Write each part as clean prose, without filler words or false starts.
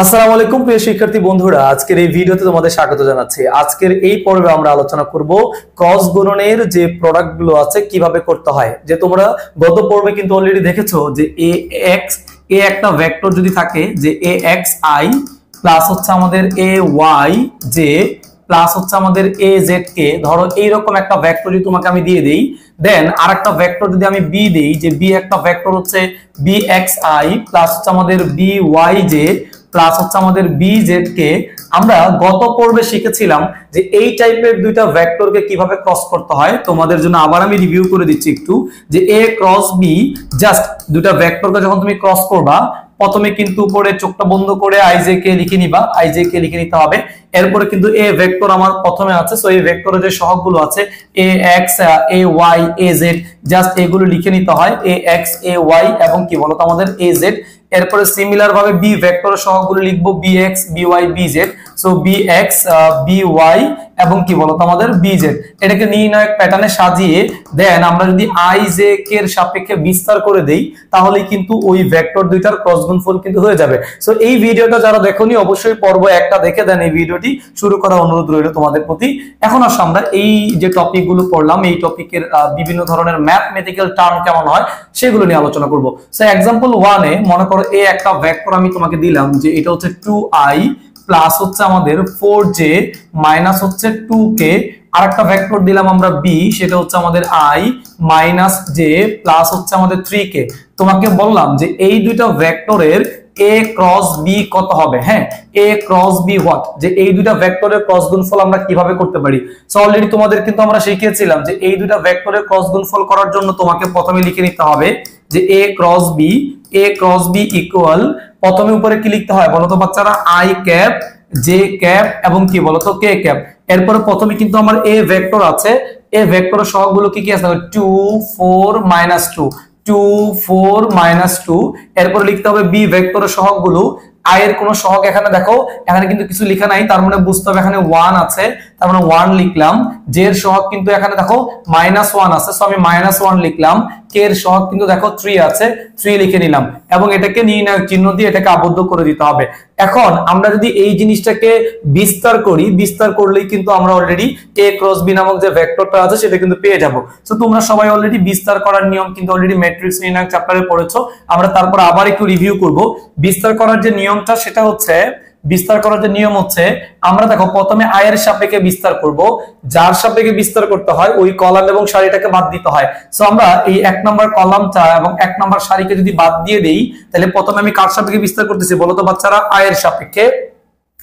আসসালামু আলাইকুম প্রিয় শিক্ষার্থী বন্ধুরা, আজকের এই ভিডিওতে তোমাদের স্বাগত জানাচ্ছি। আজকের এই পর্বে আমরা আলোচনা করব ক্রস গুণনের যে প্রোডাক্ট গুলো আছে কিভাবে করতে হয়। যে তোমরা গত পর্বে কিন্তু অলরেডি দেখেছো যে এ একটা ভেক্টর যদি থাকে যে এ এক্স আই প্লাস হচ্ছে আমাদের এ ওয়াই জে প্লাস হচ্ছে আমাদের এ জেড কে, ধরো এইরকম একটা ভেক্টর যদি তোমাকে আমি দিয়ে দেই, দেন আরেকটা ভেক্টর যদি আমি বি দেই যে বি একটা ভেক্টর হচ্ছে বি এক্স আই প্লাস হচ্ছে আমাদের বি ওয়াই জে প্লাস হচ্ছে আমাদের বি জেড কে। আমরা গত পর্বে শিখেছিলাম যে এই টাইপের দুইটা ভেক্টরকে কিভাবে ক্রস করতে হয়। তোমাদের জন্য আবার আমি রিভিউ করে দিচ্ছি একটু, যে এ ক্রস বি, জাস্ট দুইটা ভেক্টরকে যখন তুমি ক্রস করবা প্রথমে কিন্তু উপরে চোখটা বন্ধ করে আইজে কে লিখে নিবা, আইজে কে লিখে নিতে হবে। এরপরে কিন্তু এ ভেক্টর আমার প্রথমে আছে, সো এই ভেক্টরের যে সহগগুলো আছে a x a y a z, just এগুলো লিখে নিতে হয়, এ এক্স এ ওয়াই এবং কি বলতো আমাদের এ জেড। এরপরে সিমিলার ভাবে বি ভেক্টরের সহগগুলো লিখবো B X B Y B Z, so B X B Y এবং কি বলতো আমাদের বি জেড। এটাকে নির্ণায়ক প্যাটার্নে সাজিয়ে দেন আমরা যদি আই জে কে এর সাপেক্ষে বিস্তার করে দেই তাহলে কিন্তু ওই ভেক্টর দুইটার ক্রস গুণফল কিন্তু হয়ে যাবে। সো এই ভিডিওটা যারা দেখোনি অবশ্যই পর্ব একটা দেখে দেন এই ভিডিওটি শুরু করার অনুরোধ রইল তোমাদের প্রতি। এখন আসলে আমরা এই যে টপিক গুলো পড়লাম এই টপিকের বিভিন্ন ধরনের ম্যাথমেটিক্যাল টার্ম কেমন হয় সেগুলো নিয়ে আলোচনা করব। সো एग्जांपल 1 এ মনে করো এ একটা ভেক্টর আমি তোমাকে দিলাম যে এটা হচ্ছে 2i প্লাস হচ্ছে আমাদের 4j মাইনাস হচ্ছে 2k, আর একটা ভেক্টর দিলাম আমরা b, সেটা হচ্ছে আমাদের i মাইনাস j প্লাস হচ্ছে আমাদের 3k। তোমাকে বললাম যে এই দুইটা ভেক্টরের a ক্রস b কত হবে। হ্যাঁ, a ক্রস b হোয়াট, যে এই দুইটা ভেক্টরের ক্রস গুণফল আমরা কিভাবে করতে পারি। সো অলরেডি তোমাদের কিন্তু আমরা শিখিয়েছিলাম যে এই দুইটা ভেক্টরের ক্রস গুণফল করার জন্য তোমাকে প্রথমে লিখে নিতে হবে যে a ক্রস b ইকুয়াল, প্রথমে উপরে কি লিখতে হয় বলতো বাচ্চারা, i ক্যাপ জে ক্যাপ এবং কি বলতো কে ক্যাপ। এরপরে প্রথমে কিন্তু আমার a ভেক্টর আছে, a ভেক্টরের সহগগুলো কি কি আছে 2 4 -2 2 4 -2। এরপর লিখতে হবে বি ভেক্টরের সহগগুলো, i এর কোন সহগ এখানে দেখো এখানে কিন্তু কিছু লেখা নাই, তার মানে বুঝতে হবে এখানে 1 আছে, তার মানে 1 লিখলাম। জে এর সহগ কিন্তু এখানে দেখো -1 আছে, সো আমি -1 লিখলাম। কে এর সহগ কিন্তু দেখো 3 আছে, 3 লিখে নিলাম এবং এটাকে নির্ণায়ক চিহ্ন দিয়ে এটাকে আবদ্ধ করে দিতে হবে। এখন আমরা যদি এই জিনিসটাকে বিস্তার করি, বিস্তার করলেই কিন্তু আমরা অলরেডি a ক্রস b নামক যে ভেক্টরটা আছে সেটা কিন্তু পেয়ে যাব। সো তোমরা সবাই অলরেডি বিস্তার করার নিয়ম কিন্তু অলরেডি ম্যাট্রিক্স নির্ণায়ক চ্যাপ্টারে পড়েছো, আমরা তারপর আবার একটু রিভিউ করব। বিস্তার করার যে নিয়মটা সেটা হচ্ছে, বিস্তার করার যে নিয়ম হচ্ছে আমরা দেখো প্রথমে i এর সাপেক্ষে বিস্তার করব, যার সাপেক্ষে বিস্তার করতে হয় ওই কলাম এবং সারিটাকে বাদ দিতে হয়। সো আমরা এই 1 নাম্বার কলামটা এবং 1 নাম্বার সারিকে যদি বাদ দিয়ে দেই তাহলে প্রথমে আমি কার সাপেক্ষে বিস্তার করতেছি বলতো বাচ্চারা, i এর সাপেক্ষে।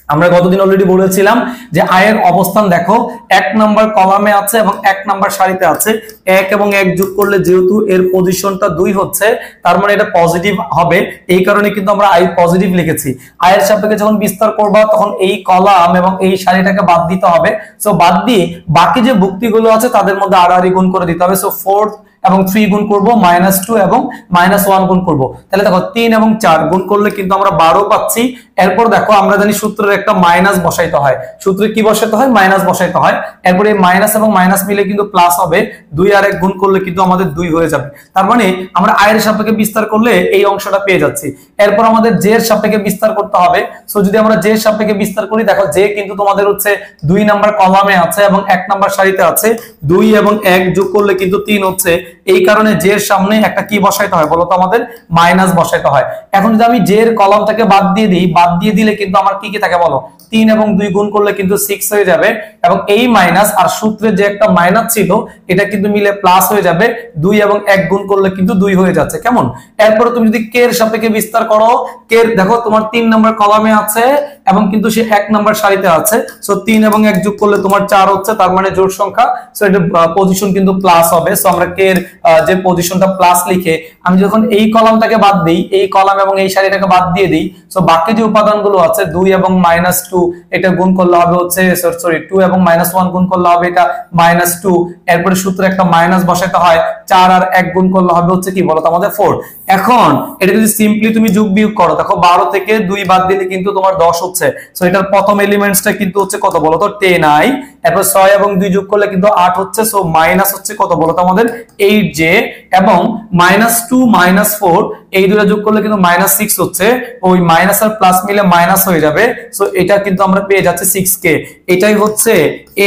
আমরা গতদিন অলরেডি বলেছিলাম যে i এর অবস্থান দেখো 1 নাম্বার কলামে আছে এবং 1 নাম্বার সারিতে আছে, 1 এবং 1 যোগ করলে যেহেতু এর পজিশনটা 2 হচ্ছে তার মানে এটা পজিটিভ হবে, এই কারণে কিন্তু আমরা i পজিটিভ লিখেছি। i এর সাপেক্ষে যখন বিস্তার করবা তখন এই কলাম এবং এই সারিটাকে বাদ দিতে হবে। সো বাদ দিয়ে বাকি যে ভুক্তিগুলো আছে তাদের মধ্যে আড়াআড়ি গুণ করে দিতে হবে। সো 4 এবং 3 গুণ করব, -2 এবং -1 গুণ করব, তাহলে দেখো 3 এবং 4 গুণ করলে কিন্তু আমরা 12 পাচ্ছি। এরপর দেখো আমরা জানি সূত্রের একটা মাইনাস বসাইতে হয়, সূত্রে কি বসাইতে হয়, মাইনাস বসাইতে হয়। এরপর এই মাইনাস এবং মাইনাস মিলে কিন্তু প্লাস হবে, 2 আর 1 গুণ করলে কিন্তু আমাদের 2 হয়ে যাবে। তার মানে আমরা i এর সাপেক্ষে বিস্তার করলে এই অংশটা পেয়ে যাচ্ছি। এরপর আমাদের j এর সাপেক্ষে বিস্তার করতে হবে। সো যদি আমরা j এর সাপেক্ষে বিস্তার করি দেখো j কিন্তু তোমাদের হচ্ছে 2 নাম্বার কলামে আছে এবং 1 নাম্বার সারিতে আছে, 2 এবং 1 যোগ করলে কিন্তু 3 হচ্ছে, এই কারণে j এর সামনে একটা কি বসাইতে হয় বলতো আমাদের, মাইনাস বসাইতে হয়। এখন যদি আমি j এর কলামটাকে বাদ দিয়ে দিই, বাদ দিয়ে দিলে কিন্তু আমার কি কি থাকে বলো, 3 এবং 2 গুণ করলে কিন্তু 6 হয়ে যাবে এবং এই মাইনাস আর সূত্রে যে একটা মাইনাস ছিল এটা কিন্তু মিলে প্লাস হয়ে যাবে, 2 এবং 1 গুণ করলে কিন্তু 2 হয়ে যাচ্ছে। কেমন? এরপরে তুমি যদি কে এর সাপেক্ষে বিস্তার করো, কে দেখো তোমার 3 নাম্বার কলামে আছে এবং কিন্তু সে 1 নাম্বার সারিতে আছে, সো 3 এবং 1 যোগ করলে তোমার 4 হচ্ছে, তার মানে জোড় সংখ্যা, সো এটা পজিশন কিন্তু প্লাস হবে। সো আমরা কে এর যে পজিশনটা প্লাস লিখে আমি যখন এই কলামটাকে বাদ দেই, এই কলাম এবং এই সারিটাকে বাদ দিয়ে দেই, সো বাকি যে উপাদানগুলো আছে 2 এবং -2 এটা গুণ করলে হবে হচ্ছে, সরি 2 এবং -1 গুণ করলে হবে এটা -2। এরপরে সূত্রে একটা মাইনাস বসাতে হয়, 4 আর 1 গুণ করলে হবে হচ্ছে কি বলতো আমাদের 4। এখন এটা যদি সিম্পলি তুমি যোগ বিয়োগ করো দেখো 12 থেকে 2 বাদ দিলে কিন্তু তোমার 10 হচ্ছে। সো এটার প্রথম এলিমেন্টসটা কিন্তু হচ্ছে কত বলতো, 10i, এরপর 6 এবং 2 যোগ করলে কিন্তু 8 হচ্ছে, সো মাইনাস হচ্ছে কত বলো তো আমাদের 8j, এবং -2 -4 এই দুটো যোগ করলে কিন্তু -6 হচ্ছে, ওই মাইনাস আর প্লাস মিলে মাইনাস হয়ে যাবে, সো এটা কিন্তু আমরা পেয়ে যাচ্ছি 6k। এটাই হচ্ছে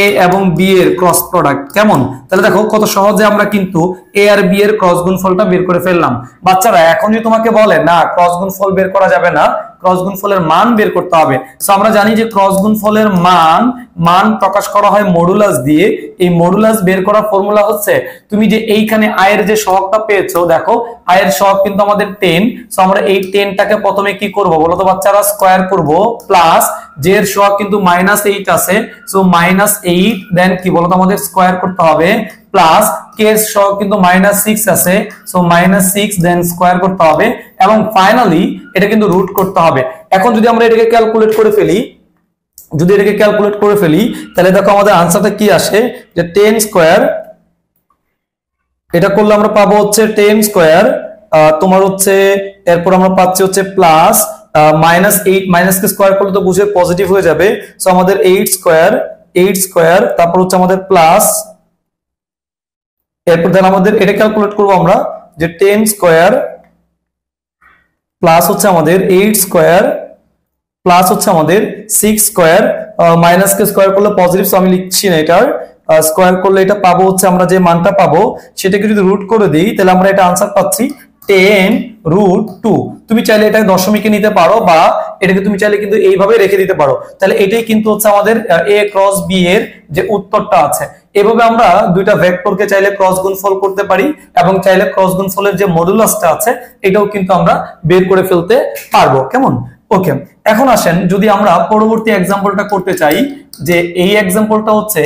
a এবং b এর ক্রস প্রোডাক্ট। কেমন? তাহলে দেখো কত সহজে আমরা কিন্তু a আর b এর ক্রস গুণফলটা বের করে ফেললাম। বাচ্চারা এখন যদি তোমাকে বলে না ক্রস গুণফল বের করা যাবে না, ক্রস গুণফলের মান বের করতে হবে, সো আমরা জানি যে ক্রস গুণফলের মান প্রকাশ করা হয় মডুলাস দিয়ে। এই মডুলাস বের করার ফর্মুলা হচ্ছে, তুমি যে এইখানে আয়ের যে সহগটা পেয়েছো, দেখো আয়ের সহগ কিন্তু আমাদের 10, সো আমরা এই 10টাকে প্রথমে কি করব বলো তো বাচ্চারা, স্কয়ার করব, প্লাস জে এর সহগ কিন্তু -8 আছে, সো -8 দেন কি বলো তো আমাদের স্কয়ার করতে হবে, প্লাস কে এর সহগ কিন্তু -6 আছে, সো -6 দেন স্কয়ার করতে হবে, এবং ফাইনালি এটা কিন্তু রুট করতে হবে। এখন যদি আমরা এটাকে ক্যালকুলেট করে ফেলি, তাহলে দেখো আমাদের আনসারটা কি আসে, যে 10 স্কয়ার, এটা করলে আমরা পাবো হচ্ছে 10 স্কয়ার, তোমার হচ্ছে এরপর আমরা পাচ্ছি হচ্ছে প্লাস -8, মাইনাস কে স্কয়ার করলে তো বুঝে পজিটিভ হয়ে যাবে, সো আমাদের 8 স্কয়ার, তারপর হচ্ছে আমাদের প্লাস, এরপর দেন আমাদের এটা ক্যালকুলেট করব আমরা, যে 10 স্কয়ার প্লাস হচ্ছে আমাদের 8 স্কয়ার প্লাস হচ্ছে আমাদের 6 স্কয়ার, মাইনাস কে স্কয়ার করলে পজিটিভ, সো আমি লিখছি না, এটার স্কয়ার করলে এটা পাবো হচ্ছে আমরা যে মানটা পাবো সেটাকে যদি রুট করে দিই, তাহলে আমরা এটা আনসার পাচ্ছি 10√2। তুমি চাইলে এটা দশমিকে নিতে পারো, বা এটাকে তুমি চাইলে কিন্তু এইভাবে রেখে দিতে পারো। তাহলে এটাই কিন্তু হচ্ছে আমাদের a ক্রস b এর যে উত্তরটা আছে। এভাবে আমরা দুইটা ভেক্টরকে চাইলে ক্রস গুণফল করতে পারি, এবং চাইলে ক্রস গুণফলের যে মডুলাসটা আছে এটাও কিন্তু আমরা বের করে ফেলতে পারবো। কেমন? ওকে, এখন আসেন যদি আমরা পরবর্তী এক্সাম্পলটা করতে চাই, যে এই এক্সাম্পলটা হচ্ছে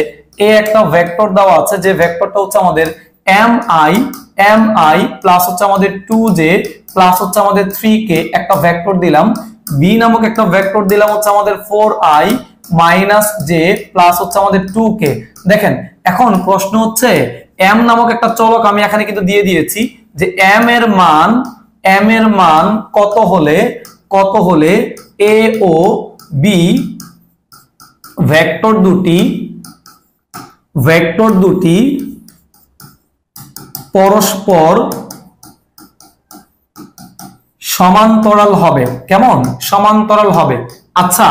এ একটা ভেক্টর দেওয়া আছে, যে ভেক্টরটা হচ্ছে আমাদের mi প্লাস হচ্ছে আমাদের 2j প্লাস হচ্ছে আমাদের 3k, একটা ভেক্টর দিলাম, b নামক একটা ভেক্টর দিলাম হচ্ছে আমাদের 4i মাইনাস j প্লাস হচ্ছে আমাদের 2k। দেখেন এখন প্রশ্ন হচ্ছে m নামক একটা চলক আমি এখানে কিন্তু দিয়ে দিয়েছি, যে m এর মান কত হলে a ও b ভেক্টর দুটি পরস্পর সমান্তরাল হবে। কেমন? সমান্তরাল হবে। আচ্ছা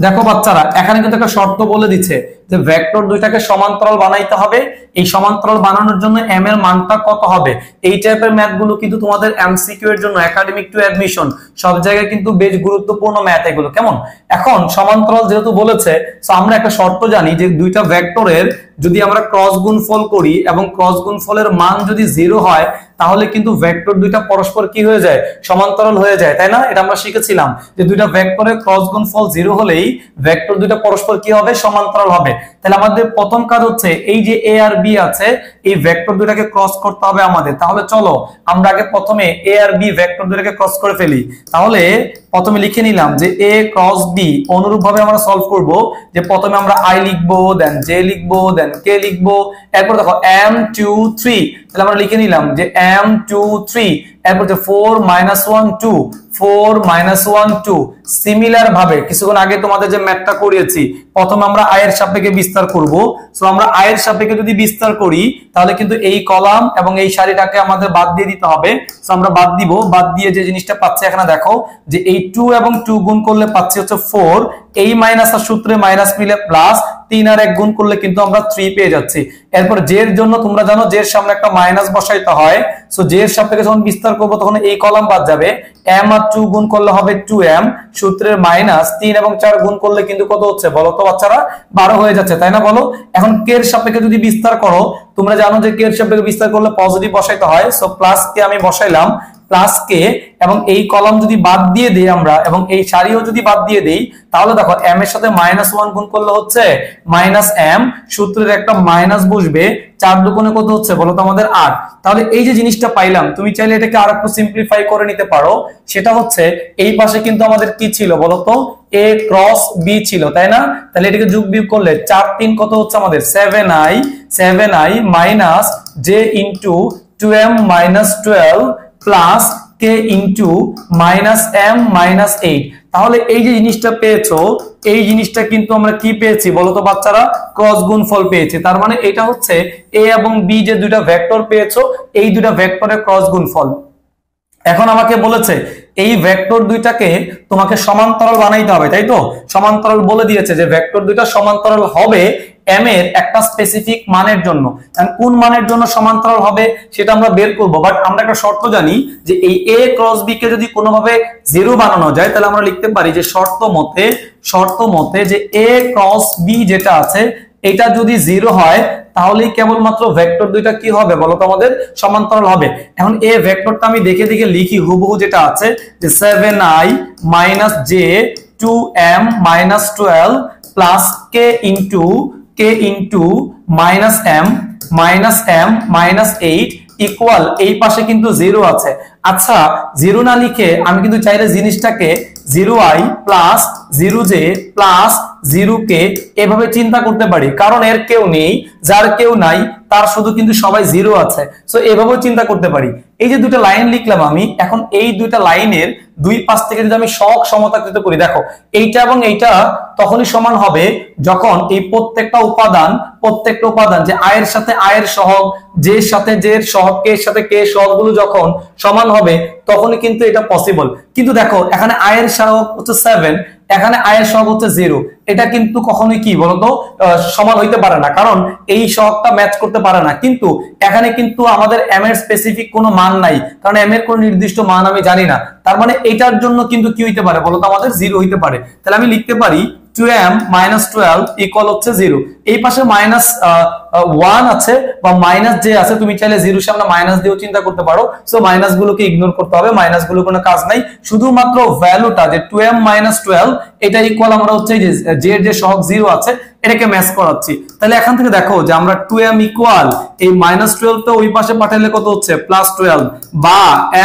দেখো বাচ্চারা, এখানে কিন্তু একটা শর্ত বলে দিচ্ছে যে ভেক্টর দুইটাকে সমান্তরাল বানাইতে হবে। এই সমান্তরাল বানানোর জন্য m এর মানটা কত হবে? এই টাইপের ম্যাথ গুলো কিন্তু তোমাদের এমসিকিউ এর জন্য, একাডেমিক টু অ্যাডমিশন সব জায়গায় কিন্তু বেশ গুরুত্বপূর্ণ ম্যাথ এগুলো। কেমন? এখন সমান্তরাল যেহেতু বলেছে, সো আমরা একটা শর্ত জানি যে দুইটা ভেক্টরের যদি আমরা ক্রস গুণফল করি এবং ক্রস গুণফলের মান যদি 0 হয়, তাহলে কিন্তু ভেক্টর দুইটা পরস্পর কি হয়ে যায়? সমান্তরাল হয়ে যায়, তাই না? এটা আমরা শিখেছিলাম যে দুইটা ভেক্টরের ক্রস গুণফল 0 হলেই ভেক্টর দুইটা পরস্পর কি হবে? সমান্তরাল হবে। তাহলে আমাদের প্রথম কাজ হচ্ছে এই যে a আর b আছে, এই ভেক্টর দুইটাকে ক্রস করতে হবে আমাদের। তাহলে চলো আমরা আগে প্রথমে a আর b ভেক্টর দুইটাকে ক্রস করে ফেলি। তাহলে প্রথমে লিখে নিলাম যে a ক্রস b, অনুরূপভাবে আমরা সলভ করব, যে প্রথমে আমরা i লিখবো, দেন j লিখবো, দেন k লিখবো, এরপর দেখো m2 3, তাহলে আমরা লিখে নিলাম যে m2 3, এরপর যে 4 1 2, 4 1 2। সিমিলার ভাবে কিছুক্ষণ আগে তোমাদের যে ম্যাথটা করিয়েছি, প্রথমে আমরা i এর সাপেক্ষে বিস্তার করব। সো আমরা i এর সাপেক্ষে যদি বিস্তার করি, তাহলে কিন্তু এই কলাম এবং এই সারিটাকে আমাদের বাদ দিয়ে দিতে হবে। সো আমরা বাদ দিব, বাদ দিয়ে যে জিনিসটা পাচ্ছি এখানে দেখো, যে এই 2 এবং 2 গুণ করলে পাচ্ছি হচ্ছে 4, এই মাইনাস আর সূত্রে মাইনাস মিলে প্লাস, 3 আর 1 গুণ করলে কিন্তু আমরা 3 পেয়ে যাচ্ছি। এরপর j এর জন্য তোমরা জানো j এর সামনে একটা মাইনাস বসাইতে হয়। সো j এর সাপেক্ষে যখন বিস্তার করব তখন এই কলাম বাদ যাবে, m আর 2 গুণ করলে হবে 2m, সূত্রের মাইনাস 3 এবং 4 গুণ করলে কিন্তু কত হচ্ছে বলো তো বাচ্চারা? 12 হয়ে যাচ্ছে, তাই না? বলো। এখন k এর সাপেক্ষে যদি বিস্তার করো, তোমরা জানো যে k এর সাপেক্ষে বিস্তার করলে পজিটিভ বসাইতে হয়। সো প্লাস কে আমি বসাইলাম, প্লাস কে, এবং এই কলাম যদি বাদ দিয়ে দেই আমরা, এবং এই সারিও যদি বাদ দিয়ে দেই, তাহলে দেখো m এর সাথে -1 গুণ করলে হচ্ছে -m, সূত্রের একটা মাইনাস বসবে, 4 দুগুণে কত হচ্ছে বলো তো আমাদের 8। তাহলে এই যে জিনিসটা পাইলাম, তুমি চাইলে এটাকে আরেকটু সিম্পলিফাই করে নিতে পারো। সেটা হচ্ছে এই পাশে কিন্তু আমাদের কি ছিল বলো তো? a ক্রস b ছিল, তাই না? তাহলে এটাকে যোগ বিয়োগ করলে 4 3 কত হচ্ছে আমাদের? 7i minus j into 2m minus 12 plus k into minus m minus 8। তাহলে এই যে জিনিসটা পেয়েছো, এই জিনিসটা কিন্তু আমরা কি পেয়েছি বলতো বাচ্চারা? ক্রস গুণফল পেয়েছি। তার মানে এটা হচ্ছে এ এবং বি যে দুইটা ভেক্টর পেয়েছো, এই দুইটা ভেক্টরের ক্রস গুণফল। এখন আমাকে বলেছে এই ভেক্টর দুইটাকে তোমাকে সমান্তরাল বানাইতে হবে, তাই তো? সমান্তরাল বলে দিয়েছে যে ভেক্টর দুইটা সমান্তরাল হবে m এর একটা স্পেসিফিক মানের জন্য। কোন মানের জন্য সমান্তরাল হবে সেটা আমরা বের করব, বাট আমরা একটা শর্ত জানি যে এই a ক্রস b কে যদি কোনোভাবে 0 বানানো যায় তাহলে আমরা লিখতে পারি যে শর্ত মতে যে a ক্রস b যেটা আছে এটা যদি 0 হয় তাহলেই কেবলমাত্র ভেক্টর দুইটা কি হবে বলো তো? আমাদের সমান্তরাল হবে। এখন এই ভেক্টরটা আমি দেখে দেখে লিখি হুবহু, যেটা আছে যে 7i - j 2m - 12 plus k into m - 8 equal এই পাশে কিন্তু 0 আছে। আচ্ছা, 0 না লিখে আমি কিন্তু চাইলে জিনিসটাকে 0i plus 0j plus 0k এভাবে চিন্তা করতে পারি, কারণ এর কেউ নেই, যার কেউ নাই তার শুধু কিন্তু সবাই 0 আছে। সো এভাবেও চিন্তা করতে পারি। এই যে দুইটা লাইন লিখলাম আমি, এখন এই দুইটা লাইনের দুই পাশ থেকে যদি আমি সহগ সমতাকৃত করি, দেখো এইটা এবং এইটা তখনই সমান হবে যখন এই প্রত্যেকটা উপাদান যে আয়ের সাথে আয়ের সহগ, জের সাথে জের সহগ, কে এর সাথে কে সহগ গুলো যখন সমান হবে তখনই কিন্তু এটা পসিবল। কিন্তু দেখো এখানে আয়ের সহগ হচ্ছে 7, এখানে আয়ের সহগ হচ্ছে 0, এটা কিন্তু কখনোই কি বলতো সমান হইতে পারে না, কারণ এই সহগটা ম্যাচ করতে পারে না। কিন্তু এখানে কিন্তু আমাদের m এর স্পেসিফিক কোনো মান নাই, কারণ m এর কোনো নির্দিষ্ট মান আমি জানি না। তার মানে এটার জন্য কিন্তু কি হইতে পারে বলতো? আমাদের 0 হইতে পারে। তাহলে আমি লিখতে পারি 2m - 12 ইকুয়াল হচ্ছে 0। এই পাশে -1 আছে বা -j আছে, তুমি চাইলে 0 সামনে মাইনাস দিয়েও চিন্তা করতে পারো। সো মাইনাস গুলোকে ইগনোর করতে হবে, মাইনাস গুলো কোনো কাজ নাই। শুধুমাত্র ভ্যালুটা যে 2m - 12 এটা ইকুয়াল আমরা হচ্ছে যে j এর যে সহগ 0 আছে এটাকে ম্যাচ করাচ্ছি। তাহলে এখান থেকে দেখো যে আমরা 2m ইকুয়াল এই -12 তো ওই পাশে পাঠালে কত হচ্ছে? +12, বা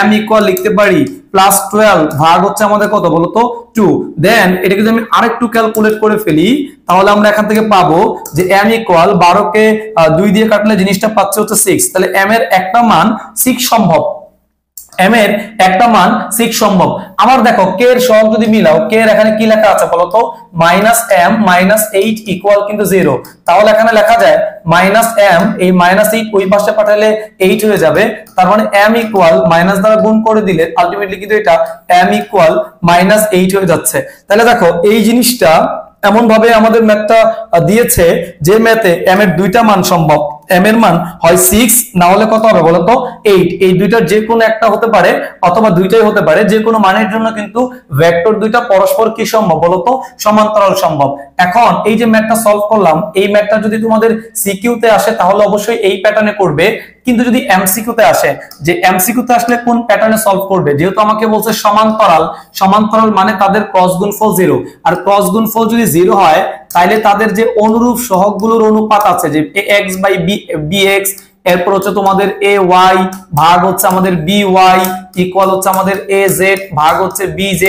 m ইকুয়াল লিখতে পারি +12 ভাগ হচ্ছে আমাদের কত বলতো? 2। দেন এটাকে যদি আমি আরেকটু ক্যালকুলেট করে ফেলি তাহলে আমরা এখান থেকে পাবো যে m ইকুয়াল 12 কে 2 দিয়ে কাটলে জিনিসটা পাচ্ছে হচ্ছে 6। তাহলে m এর একটা মান 6 সম্ভব, m এর একটা মান 6 সম্ভব। আবার দেখো k এর সহগ যদি মিলাও, k এর এখানে কি লেখা আছে বলতো? -m - 8 ইকুয়াল কিন্তু 0। তাহলে এখানে লেখা যায় -m, এই -8 ওই পাশে পাঠালে 8 হয়ে যাবে। তার মানে m ইকুয়াল মাইনাস দ্বারা গুণ করে দিলে আলটিমেটলি কিন্তু এটা m ইকুয়াল -8 হয়ে যাচ্ছে। তাহলে দেখো এই জিনিসটা এমন ভাবে আমাদের ম্যাথটা দিয়েছে যে ম্যাথে m এর দুইটা মান সম্ভব। m এর মান হয় 6 না হলে কত হবে বলতো? 8। এই দুইটার যে কোনো একটা হতে পারে অথবা দুইটাই হতে পারে। যে কোনো মানের জন্য কিন্তু ভেক্টর দুইটা পরস্পর কি সম্ভব বলতো? সমান্তরাল সম্ভব। এখন এই যে ম্যাথটা সলভ করলাম, এই ম্যাথটা যদি তোমাদের সিকিউ তে আসে তাহলে অবশ্যই এই প্যাটার্নে করবে। কিন্তু যদি এমসিকিউ তে আসে, যে এমসিকিউ তে আসলে কোন প্যাটার্নে সলভ করবে? যেহেতু আমাকে বলছে সমান্তরাল মানে তাদের ক্রস গুণফল 0, আর ক্রস গুণফল যদি 0 হয় তাহলে তাদের যে অনুরূপ সহগগুলোর অনুপাত আছে যে ax/bx, এরপর হচ্ছে তোমাদের ay ভাগ হচ্ছে আমাদের by ইকুয়াল হচ্ছে আমাদের az ভাগ হচ্ছে bz।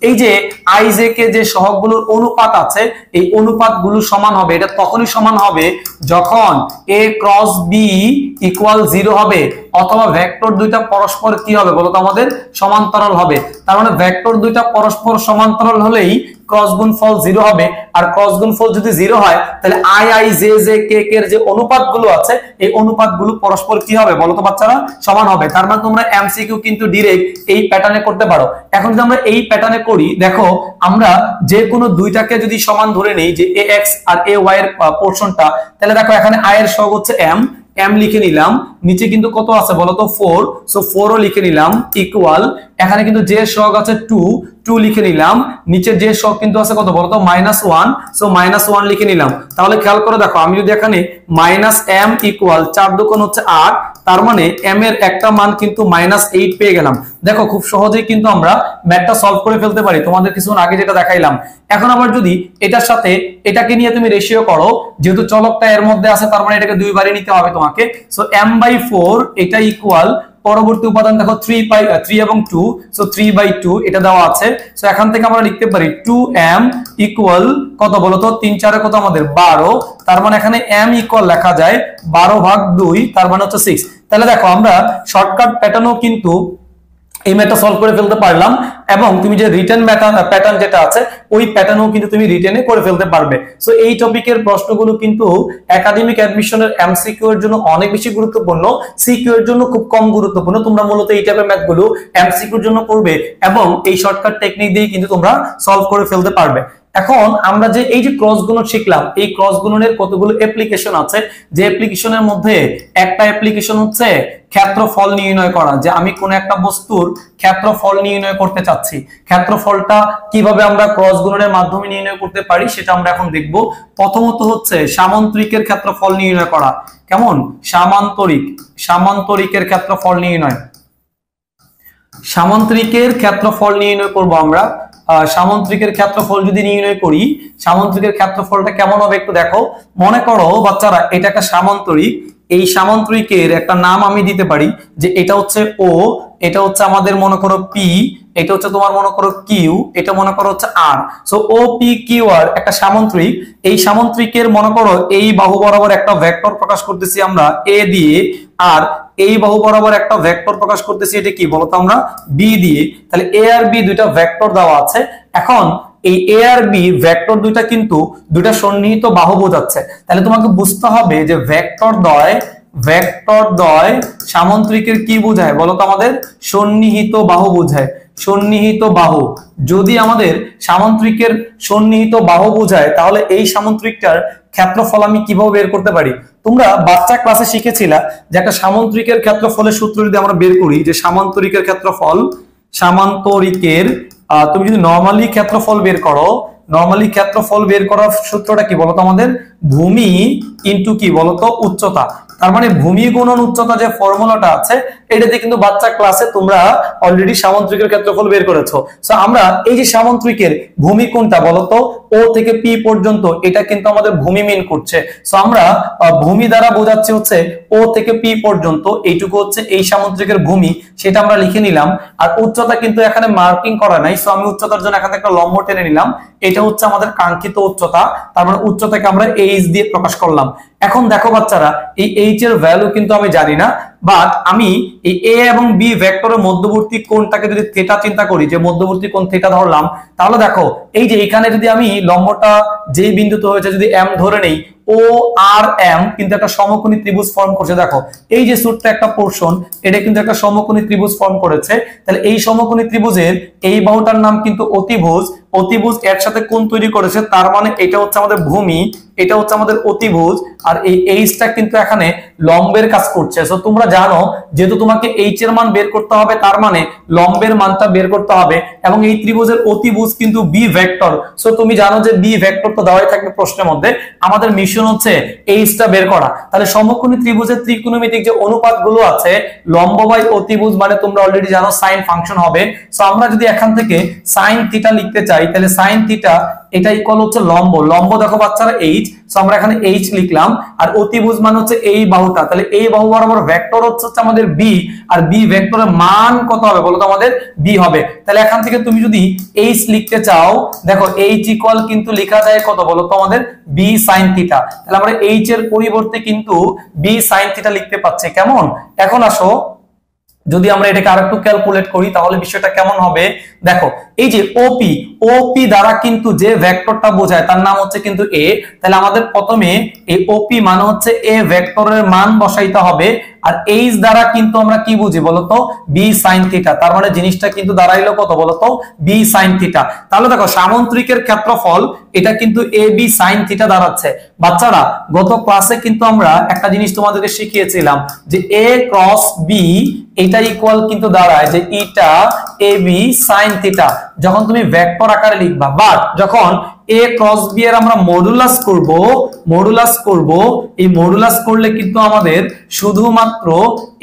এই যে ij কে যে সহগগুলোর অনুপাত আছে এই অনুপাতগুলো সমান হবে। এটা তখনই সমান হবে যখন a ক্রস b ইকুয়াল 0 হবে, অথবা ভেক্টর দুইটা পরস্পর কি হবে বলতো? আমাদের সমান্তরাল হবে। তার মানে ভেক্টর দুইটা পরস্পর সমান্তরাল হলেই ক্রস গুণফল 0 হবে। আর ক্রস গুণফল যদি 0 হয় তাহলে i j j k k এর যে অনুপাতগুলো আছে এই অনুপাতগুলো পরস্পর কি হবে বলতো বাচ্চারা? সমান হবে। তার মানে তোমরা এমসিকিউ কিন্তু ডাইরেক্ট এই প্যাটার্নে করতে পারো। এখন যদি আমরা এই প্যাটার্নে করি, দেখো আমরা যে কোনো দুইটাকে যদি সমান ধরে নেই যে ax আর ay এর পোরশনটা, তাহলে দেখো এখানে i এর সহগ হচ্ছে m লিখে নিলাম, নিচে কিন্তু কত আছে বলতো? 4। সো 4 ও লিখে নিলাম ইকুয়াল, এখানে কিন্তু যে সহগ আছে 2 লিখে নিলাম, নিচে যে সহগ কিন্তু আছে কত বলতো? -1। সো -1 লিখে নিলাম। তাহলে খেয়াল করে দেখো, আমি যদি এখানে -m ইকুয়াল 4 দুগুণ হচ্ছে 8, তার মানে m এর একটা মান কিন্তু -8 পেয়ে গেলাম। দেখো খুব সহজেই কিন্তু আমরা ম্যাথটা সলভ করে ফেলতে পারি, তোমাদের কিছুক্ষণ আগে যেটা দেখাইলাম। এখন আবার যদি এটার সাথে এটাকে নিয়ে তুমি রেশিও করো, যেহেতু চলকটা এর মধ্যে আছে তার মানে এটাকে দুইবারই নিতে হবে তোমাকে। সো m/4 এটা ইকুয়াল, পরবর্তী উপাদান দেখো 3 এবং 2, সো 3/2 এটা দেওয়া আছে। সো এখান থেকে আমরা লিখতে পারি 2m ইকুয়াল কত বলতো? 3 4 কত আমাদের? 12। তার মানে এখানে m ইকুয়াল লেখা যায় 12/2, তার মানে হচ্ছে 6। তাহলে দেখো আমরা শর্টকাট প্যাটার্নও কিন্তু এই ম্যাথটা সলভ করে ফেলতে পারলাম, এবং তুমি যে রিটেন প্যাটার্ন যেটা আছে ওই প্যাটার্নও কিন্তু তুমি রিটেনে করে ফেলতে পারবে। সো এই টপিকের প্রশ্নগুলো কিন্তু একাডেমিক অ্যাডমিশনের এমসিকিউ এর জন্য অনেক বেশি গুরুত্বপূর্ণ, সিকিউ এর জন্য খুব কম গুরুত্বপূর্ণ। তোমরা মূলত এই টাইপের ম্যাথগুলো এমসিকিউ এর জন্য করবে এবং এই শর্টকাট টেকনিক দিয়ে কিন্তু তোমরা সলভ করে ফেলতে পারবে। এখন আমরা যে এই যে ক্রস গুণন শিখলাম, এই ক্রস গুণনের কতগুলো অ্যাপ্লিকেশন আছে, যে অ্যাপ্লিকেশনের মধ্যে একটা অ্যাপ্লিকেশন হচ্ছে ক্ষেত্রফল নির্ণয় করা, যে আমি কোন একটা বস্তুর ক্ষেত্রফল নির্ণয় করতে চাচ্ছি। ক্ষেত্রফলটা কিভাবে আমরা ক্রস গুণনের মাধ্যমে নির্ণয় করতে পারি সেটা আমরা এখন দেখব। প্রথমত হচ্ছে সামান্তরিকের ক্ষেত্রফল নির্ণয় করা। কেমন? সামান্তরিকের ক্ষেত্রফল নির্ণয়, সামান্তরিকের ক্ষেত্রফল নির্ণয় করব আমরা। সামান্তরিকের ক্ষেত্রফল যদি নির্ণয় করি, সামান্তরিকের ক্ষেত্রফলটা কেমন হবে একটু দেখো। মনে করো বাচ্চারা এটা একটা সামান্তরিক, এই সামান্তরিকের একটা নাম আমি দিতে পারি যে এটা হচ্ছে ও, এটা হচ্ছে আমাদের মনে করো পি, এটা হচ্ছে তোমার মনে করো কিউ, এটা মনে করো হচ্ছে আর। So O P Q R একটা সামান্তরিক। এই সামান্তরিকের মনে করো এই বাহু বরাবর একটা ভেক্টর প্রকাশ করতেছি আমরা এ দিয়ে, আর এই বাহু বরাবর একটা ভেক্টর প্রকাশ করতেছি, এটা কি বলতো আমরা বি দিয়ে। তাহলে এ আর বি দুইটা ভেক্টর দেওয়া আছে। এখন এই এ আর বি ভেক্টর দুইটা কিন্তু দুইটা সন্নিহিত বাহু বোঝাচ্ছে। তাহলে তোমাকে বুঝতে হবে যে ভেক্টর দ্বয় সামান্তরিকের কি বোঝায় বলতো? আমাদের সন্নিহিত বাহু বোঝায়। সন্নিহিত বাহু যদি আমাদের সামান্তরিকের সন্নিহিত বাহু বোঝায়, তাহলে এই সামান্তরিকটার ক্ষেত্রফল আমি কিভাবে বের করতে পারি? তোমরা বাচ্চা ক্লাসে শিখেছিলা যে একটা সামান্তরিকের ক্ষেত্রফলের সূত্র যদি আমরা বের করি, যে সামান্তরিকের ক্ষেত্রফল, সামান্তরিকের তুমি যদি নরমালি ক্ষেত্রফল বের করো, নরমালি ক্ষেত্রফল বের করার সূত্রটা কি বলতো? আমাদের ভূমি ইনটু কি বলতো? উচ্চতা। তার মানে ভূমি গুণন উচ্চতা যে ফর্মুলাটা আছে, এটাতে কিন্তু বাচ্চা ক্লাসে তোমরা অলরেডি সামান্তরিকের ক্ষেত্রফল বের করেছো। সো আমরা এই যে সামান্তরিকের ভূমি কোনটা বলতো? ও থেকে পি পর্যন্ত, এটা কিন্তু আমাদের ভূমি মিন করছে। সো আমরা ভূমি দ্বারা বোঝাচ্ছি হচ্ছে ও থেকে পি পর্যন্ত, এইটুকু হচ্ছে এই সামান্তরিকের ভূমি, সেটা আমরা লিখে নিলাম। আর উচ্চতা কিন্তু এখানে মার্কিং করা নাই, সো আমি উচ্চতার জন্য এখানে একটা লম্ব টেনে নিলাম। এটা হচ্ছে আমাদের কাঙ্ক্ষিত উচ্চতা, তার মানে উচ্চতাকে আমরা এইচ দিয়ে প্রকাশ করলাম। এখন দেখো বাচ্চারা, এই এইচ এর ভ্যালু কিন্তু আমি জানি না, বাট আমি এই এ এবং বি ভেক্টরের মধ্যবর্তী কোণটাকে যদি থিটা চিন্তা করি, যে মধ্যবর্তী কোণ থিটা ধরলাম, তাহলে দেখো এই যে এখানে যদি আমি লম্বটা যেই বিন্দুতে হয়েছে যদি এম ধরে নেই, ও আর এম কিন্তু একটা সমকোণী ত্রিভুজ ফর্ম করছে। দেখো এই যে ছোট্ট একটা পোরশন, এটা কিন্তু একটা সমকোণী ত্রিভুজ ফর্ম করেছে। তাহলে এই সমকোণী ত্রিভুজের এই বাহুটার নাম কিন্তু অতিভুজ। অতিভুজ এর সাথে কোণ তৈরি করেছে, তার মানে এটা হচ্ছে আমাদের ভূমি, এটা হচ্ছে আমাদের অতিভুজ, আর এই এইচটা কিন্তু এখানে লম্বের কাজ করছে। সো তোমরা জানো যেহেতু তোমাকে এইচ এর মান বের করতে হবে, তার মানে লম্বের মানটা বের করতে হবে, এবং এই ত্রিভুজের অতিভুজ কিন্তু বি ভেক্টর। সো তুমি জানো যে বি ভেক্টর তো দেওয়াই থাকবে প্রশ্নের মধ্যে, আমাদের মিশন হচ্ছে এইচটা বের করা। তাহলে সমকোণী ত্রিভুজের ত্রিকোণমিতিক যে অনুপাতগুলো আছে, লম্ব বাই অতিভুজ মানে তোমরা অলরেডি জানো সাইন ফাংশন হবে। সো আমরা যদি এখান থেকে সাইন থিটা লিখতে চাই, তাহলে সাইন থিটা এটা ইকুয়াল হচ্ছে লম্ব। লম্ব দেখো বাচ্চারা এইচ, সো আমরা এখানে এইচ লিখলাম। আর অতিভুজ মানে হচ্ছে এই বাহুটা, তাহলে এই বাহু বরাবর ভেক্টর হচ্ছে আমাদের বি, আর বি ভেক্টরের মান কত হবে বলো তো? আমাদের বি হবে। তাহলে এখান থেকে তুমি যদি এইচ লিখতে চাও, দেখো এইচ ইকুয়াল কিন্তু লেখা যায় কত বলো তো? আমাদের বি সাইন থিটা। তাহলে আমরা এইচ এর পরিবর্তে কিন্তু বি সাইন থিটা লিখতে পাচ্ছি। কেমন? এখন আসো যদি আমরা এটাকে আরেকটু ক্যালকুলেট করি, তাহলে বিষয়টা কেমন হবে দেখো। এই যে ওপি, ওপি দ্বারা কিন্তু যে ভেক্টরটা বোঝায় তার নাম হচ্ছে কিন্তু এ। তাহলে আমাদের প্রথমে এই ওপি মানে হচ্ছে এ ভেক্টরের মান বসাইতে হবে, আর এইচ দ্বারা কিন্তু আমরা কি বুঝি বলতো? B sine theta. তার মানে জিনিসটা কিন্তু দাঁড়াইলো কত বলতো? B sine theta. তাহলে দেখো সামান্তরিকের ক্ষেত্রফল এটা কিন্তু এ বি সাইন থিটা দাঁড়াচ্ছে। বাচ্চারা গত ক্লাসে কিন্তু আমরা একটা জিনিস তোমাদেরকে শিখিয়েছিলাম যে এ ক্রস বি এটা ইকুয়াল কিন্তু দাঁড়ায় যে ইটা এ বি সাইন থিটা, যখন তুমি ভেক্টর আকারে লিখবা। বাট যখন এ ক্রস বি এর আমরা মডুলাস করব, এই মডুলাস করলে কিন্তু আমাদের শুধুমাত্র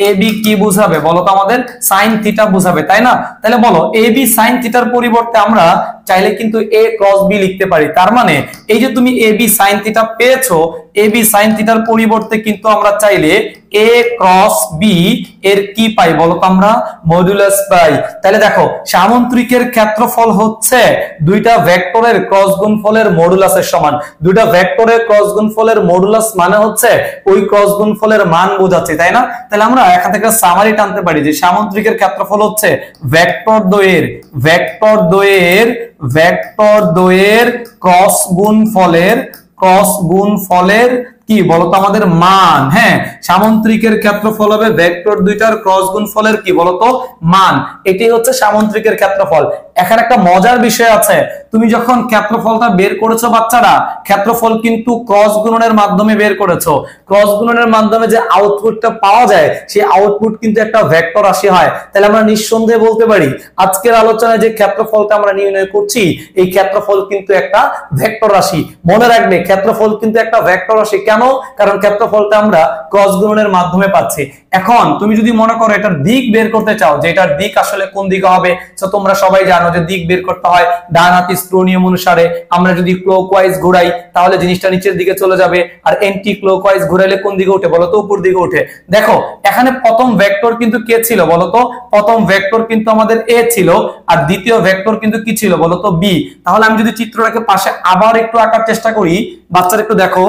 এ বি কি বোঝাবে বলো তো? আমাদের সাইন থিটা বোঝাবে, তাই না? তাহলে বলো এ বি সাইন থিটার পরিবর্তে আমরা চাইলে কিন্তু a ক্রস b লিখতে পারি। তার মানে এই যে তুমি ab sin থিটা পেয়েছো, ab sin থিটার পরিবর্তে কিন্তু আমরা চাইলে a ক্রস b এর কি পাই বলো তো আমরা মডুলাস পাই। তাহলে দেখো সামন্ত্রিকের ক্ষেত্রফল হচ্ছে দুইটা ভেক্টরের ক্রস গুণফলের মডুলাসের সমান। দুইটা ভেক্টরের ক্রস গুণফলের মডুলাস মানে হচ্ছে ওই ক্রস গুণফলের মান বোঝাচ্ছে, তাই না? তাহলে আমরা এখান থেকে সামারি টানতে পারি যে সামন্ত্রিকের ক্ষেত্রফল হচ্ছে ভেক্টর দ্বয়ের ক্রস গুণফলের কি বলতো আমাদের মান। হ্যাঁ, সামন্ত্রিকের ক্ষেত্রফল হবে ভেক্টর দুইটার ক্রস গুণফলের কি বলতো মান। এটাই হচ্ছে সামন্ত্রিকের ক্ষেত্রফল। এখানে একটা মজার বিষয় আছে, তুমি যখন ক্ষেত্রফলটা বের করেছো বাচ্চারা, ক্ষেত্রফল কিন্তু ক্রস গুণনের মাধ্যমে বের করেছো। ক্রস গুণনের মাধ্যমে যে আউটপুটটা পাওয়া যায় সেই আউটপুট কিন্তু একটা ভেক্টর রাশি হয়। তাহলে আমরা নিঃসন্দেহে বলতে পারি আজকের আলোচনায় যে ক্ষেত্রফলটা আমরা নির্ণয় করছি এই ক্ষেত্রফল কিন্তু একটা ভেক্টর রাশি। মনে রাখবে ক্ষেত্রফল কিন্তু একটা ভেক্টর রাশি। কেন? কারণ ক্ষেত্রফলটা আমরা ক্রস গুণনের মাধ্যমে পাচ্ছি। এখন তুমি যদি মনে করো এটার দিক বের করতে চাও যে এটার দিক আসলে কোন দিকে হবে, তো তোমরা সবাই জানো যে দিক বের করতে হয় ডান হাতি স্ক্রু নিয়ম অনুসারে। আমরা যদি ক্লকওয়াইজ ঘোরাই তাহলে জিনিসটা নিচের দিকে চলে যাবে, আর এন্টি ক্লকওয়াইজ ঘোরাইলে কোন দিকে ওঠে বলতো উপর দিকে ওঠে। দেখো এখানে প্রথম ভেক্টর কিন্তু কে ছিল বলতো? প্রথম ভেক্টর কিন্তু আমাদের a ছিল, আর দ্বিতীয় ভেক্টর কিন্তু কি ছিল বলতো b। তাহলে আমি যদি চিত্রটাকে পাশে আবার একটু আঁকার চেষ্টা করি, বাচ্চারা একটু দেখো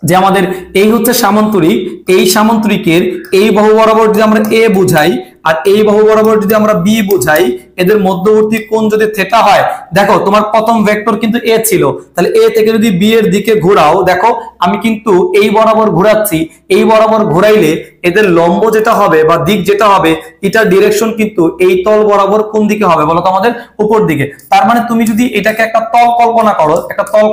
যে আমাদের এই হচ্ছে সামন্তরিক, এই সামন্তরিকের এই বাহু বরাবর যদি আমরা a বুঝাই আর এই বাহু বরাবর যদি আমরা b বুঝাই, এদের মধ্যবর্তী কোণ যদি থিটা হয়, দেখো তোমার প্রথম ভেক্টর কিন্তু a ছিল, তাহলে a থেকে যদি b এর দিকে ঘোরাও, দেখো আমি কিন্তু এই বরাবর ঘোরাচ্ছি, এই বরাবর ঘোরাইলে এদের লম্ব যেটা হবে বা দিক যেটা হবে এটার ডিরেকশন কিন্তু এই তল বরাবর কোন দিকে হবে বলো তো আমাদের উপর দিকে। তার মানে তুমি যদি এটাকে একটা তল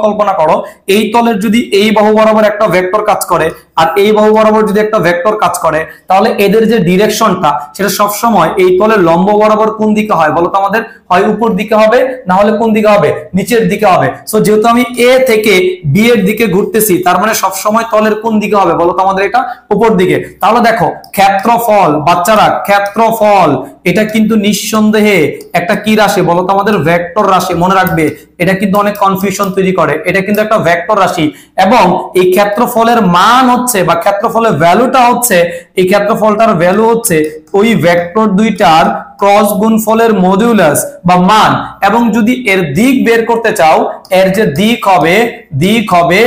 কল্পনা করো, এই তলের যদি এই বাহু বরাবর একটা ভেক্টর কাজ করে আর এই বাহু বরাবর যদি একটা ভেক্টর কাজ করে, তাহলে এদের যে ডিরেকশনটা সেটা সব সময় এই তলের লম্ব বরাবর কোন দিকে হয় বলো তো আমাদের? হয় উপর দিকে হবে, না হলে কোন দিকে হবে? নিচের দিকে হবে। সো যেহেতু আমি a থেকে b এর দিকে ঘুরতেছি, তার মানে সব সময় তলের কোন দিকে হবে বলো তো আমাদের? এটা উপর দিকে। তাহলে দেখো ক্ষেত্রফল বাচ্চারা, ক্ষেত্রফল এটা কিন্তু নিঃসন্দেহে একটা কি রাশি বলো তো আমাদের? ভেক্টর রাশি। মনে রাখবে এটা কিন্তু অনেক কনফিউশন তৈরি করে, এটা কিন্তু একটা ভেক্টর রাশি। এবং এই ক্ষেত্রফলের মান হচ্ছে বা ক্ষেত্রফলের ভ্যালুটা হচ্ছে, এই ক্ষেত্রফলটার ভ্যালু হচ্ছে ওই ভেক্টর দুইটার ক্রস গুণফলের মডুলাস বা মান। এবং যদি এর দিক বের করতে চাও, এর যে দিক হবে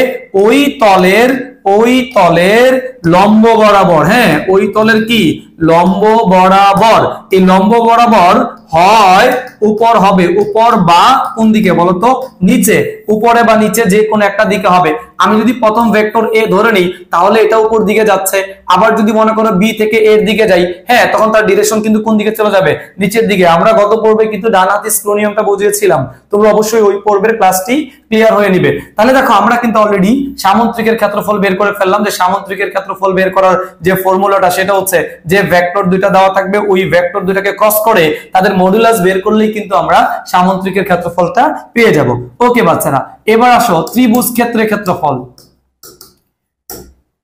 ওই তলের লম্ব বরাবর। হ্যাঁ, ওই তলের কি লম্ব বরাবর। এই লম্ব বরাবর হয় উপর হবে, উপর বা কোন দিকে বলতো? নিচে। উপরে বা নিচে যে কোনো একটা দিকে হবে। আমি যদি প্রথম ভেক্টর a ধরে নিই তাহলে এটা উপর দিকে যাচ্ছে। আবার যদি মনে করো b থেকে a এর দিকে যাই, হ্যাঁ, তখন তার ডিরেকশন কিন্তু কোন দিকে চলে যাবে? নিচের দিকে। আমরা গত পর্বে কিন্তু ডান হাতি স্ক্রু নিয়মটা বুঝিয়েছিলাম, তোমরা অবশ্যই ওই পর্বের ক্লাসটি ক্লিয়ার হয়ে নিবে। তাহলে দেখো আমরা কিন্তু অলরেডি সামন্ত্রিকের ক্ষেত্রফল বের করে ফেললাম। যে সামন্ত্রিকের ক্ষেত্রফল বের করার যে ফর্মুলাটা সেটা হচ্ছে যে ভেক্টর দুইটা দেওয়া থাকবে, ওই ভেক্টর দুইটাকে ক্রস করে তাদের মডুলাস বের করলেই কিন্তু আমরা সামন্ত্রিকের ক্ষেত্রফলটা পেয়ে যাব। ওকে বাচ্চারা, এবার আসো ত্রিভুজ ক্ষেত্রের ক্ষেত্রফল।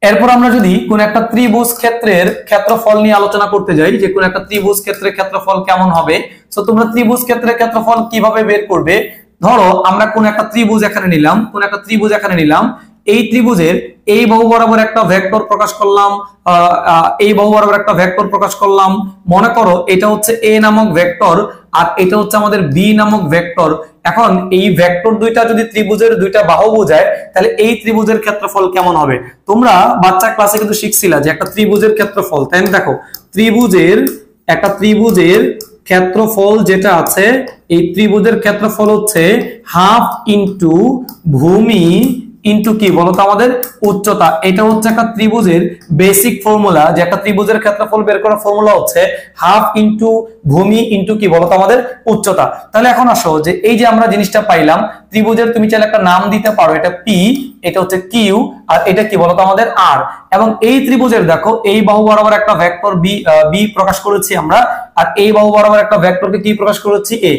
এরপর আমরা যদি কোন একটা ত্রিভুজ ক্ষেত্রের ক্ষেত্রফল নিয়ে আলোচনা করতে যাই, যে কোন একটা ত্রিভুজ ক্ষেত্রের ক্ষেত্রফল কেমন হবে, তো তোমরা ত্রিভুজ ক্ষেত্রের ক্ষেত্রফল কিভাবে বের করবে? ধরো আমরা কোন একটা ত্রিভুজ এখানে নিলাম, এই ত্রিভুজের এই বাহু বরাবর একটা ভেক্টর প্রকাশ করলাম, এই বাহু বরাবর একটা ভেক্টর প্রকাশ করলাম। মনে করো এটা হচ্ছে a নামক ভেক্টর আর এটা হচ্ছে আমাদের b নামক ভেক্টর। এখন এই ভেক্টর দুইটা যদি ত্রিভুজের দুইটা বাহু বোঝায়, তাহলে এই ত্রিভুজের ক্ষেত্রফল কেমন হবে? তোমরা বাচ্চা ক্লাসে কিন্তু শিখছিলা যে একটা ত্রিভুজের ক্ষেত্রফল, তাই না? দেখো একটা ত্রিভুজের ক্ষেত্রফল যেটা আছে, এই ত্রিভুজের ক্ষেত্রফল হচ্ছে হাফ ইন্টু ভূমি ইন্টু কি বলতো আমাদের? উচ্চতা। এটা হচ্ছে একটা ত্রিভুজের বেসিক ফর্মুলা, যে একটা ত্রিভুজের ক্ষেত্রফল বের করার ফর্মুলা হচ্ছে হাফ ইন্টু ভূমি ইন্টু কি বলতো আমাদের? উচ্চতা। তাহলে এখন আসো যে এই যে আমরা জিনিসটা পাইলাম, ত্রিভুজের তুমি চাইলে একটা নাম দিতে পারো, এটা p, এটা হচ্ছে q, আর এটা কি বলতো আমাদের? r। এবং এই ত্রিভুজের দেখো এই বাহু বরাবর একটা ভেক্টর b প্রকাশ করেছি আমরা, আর এই বাহু বরাবর একটা ভেক্টরকে কি প্রকাশ করেছি? a।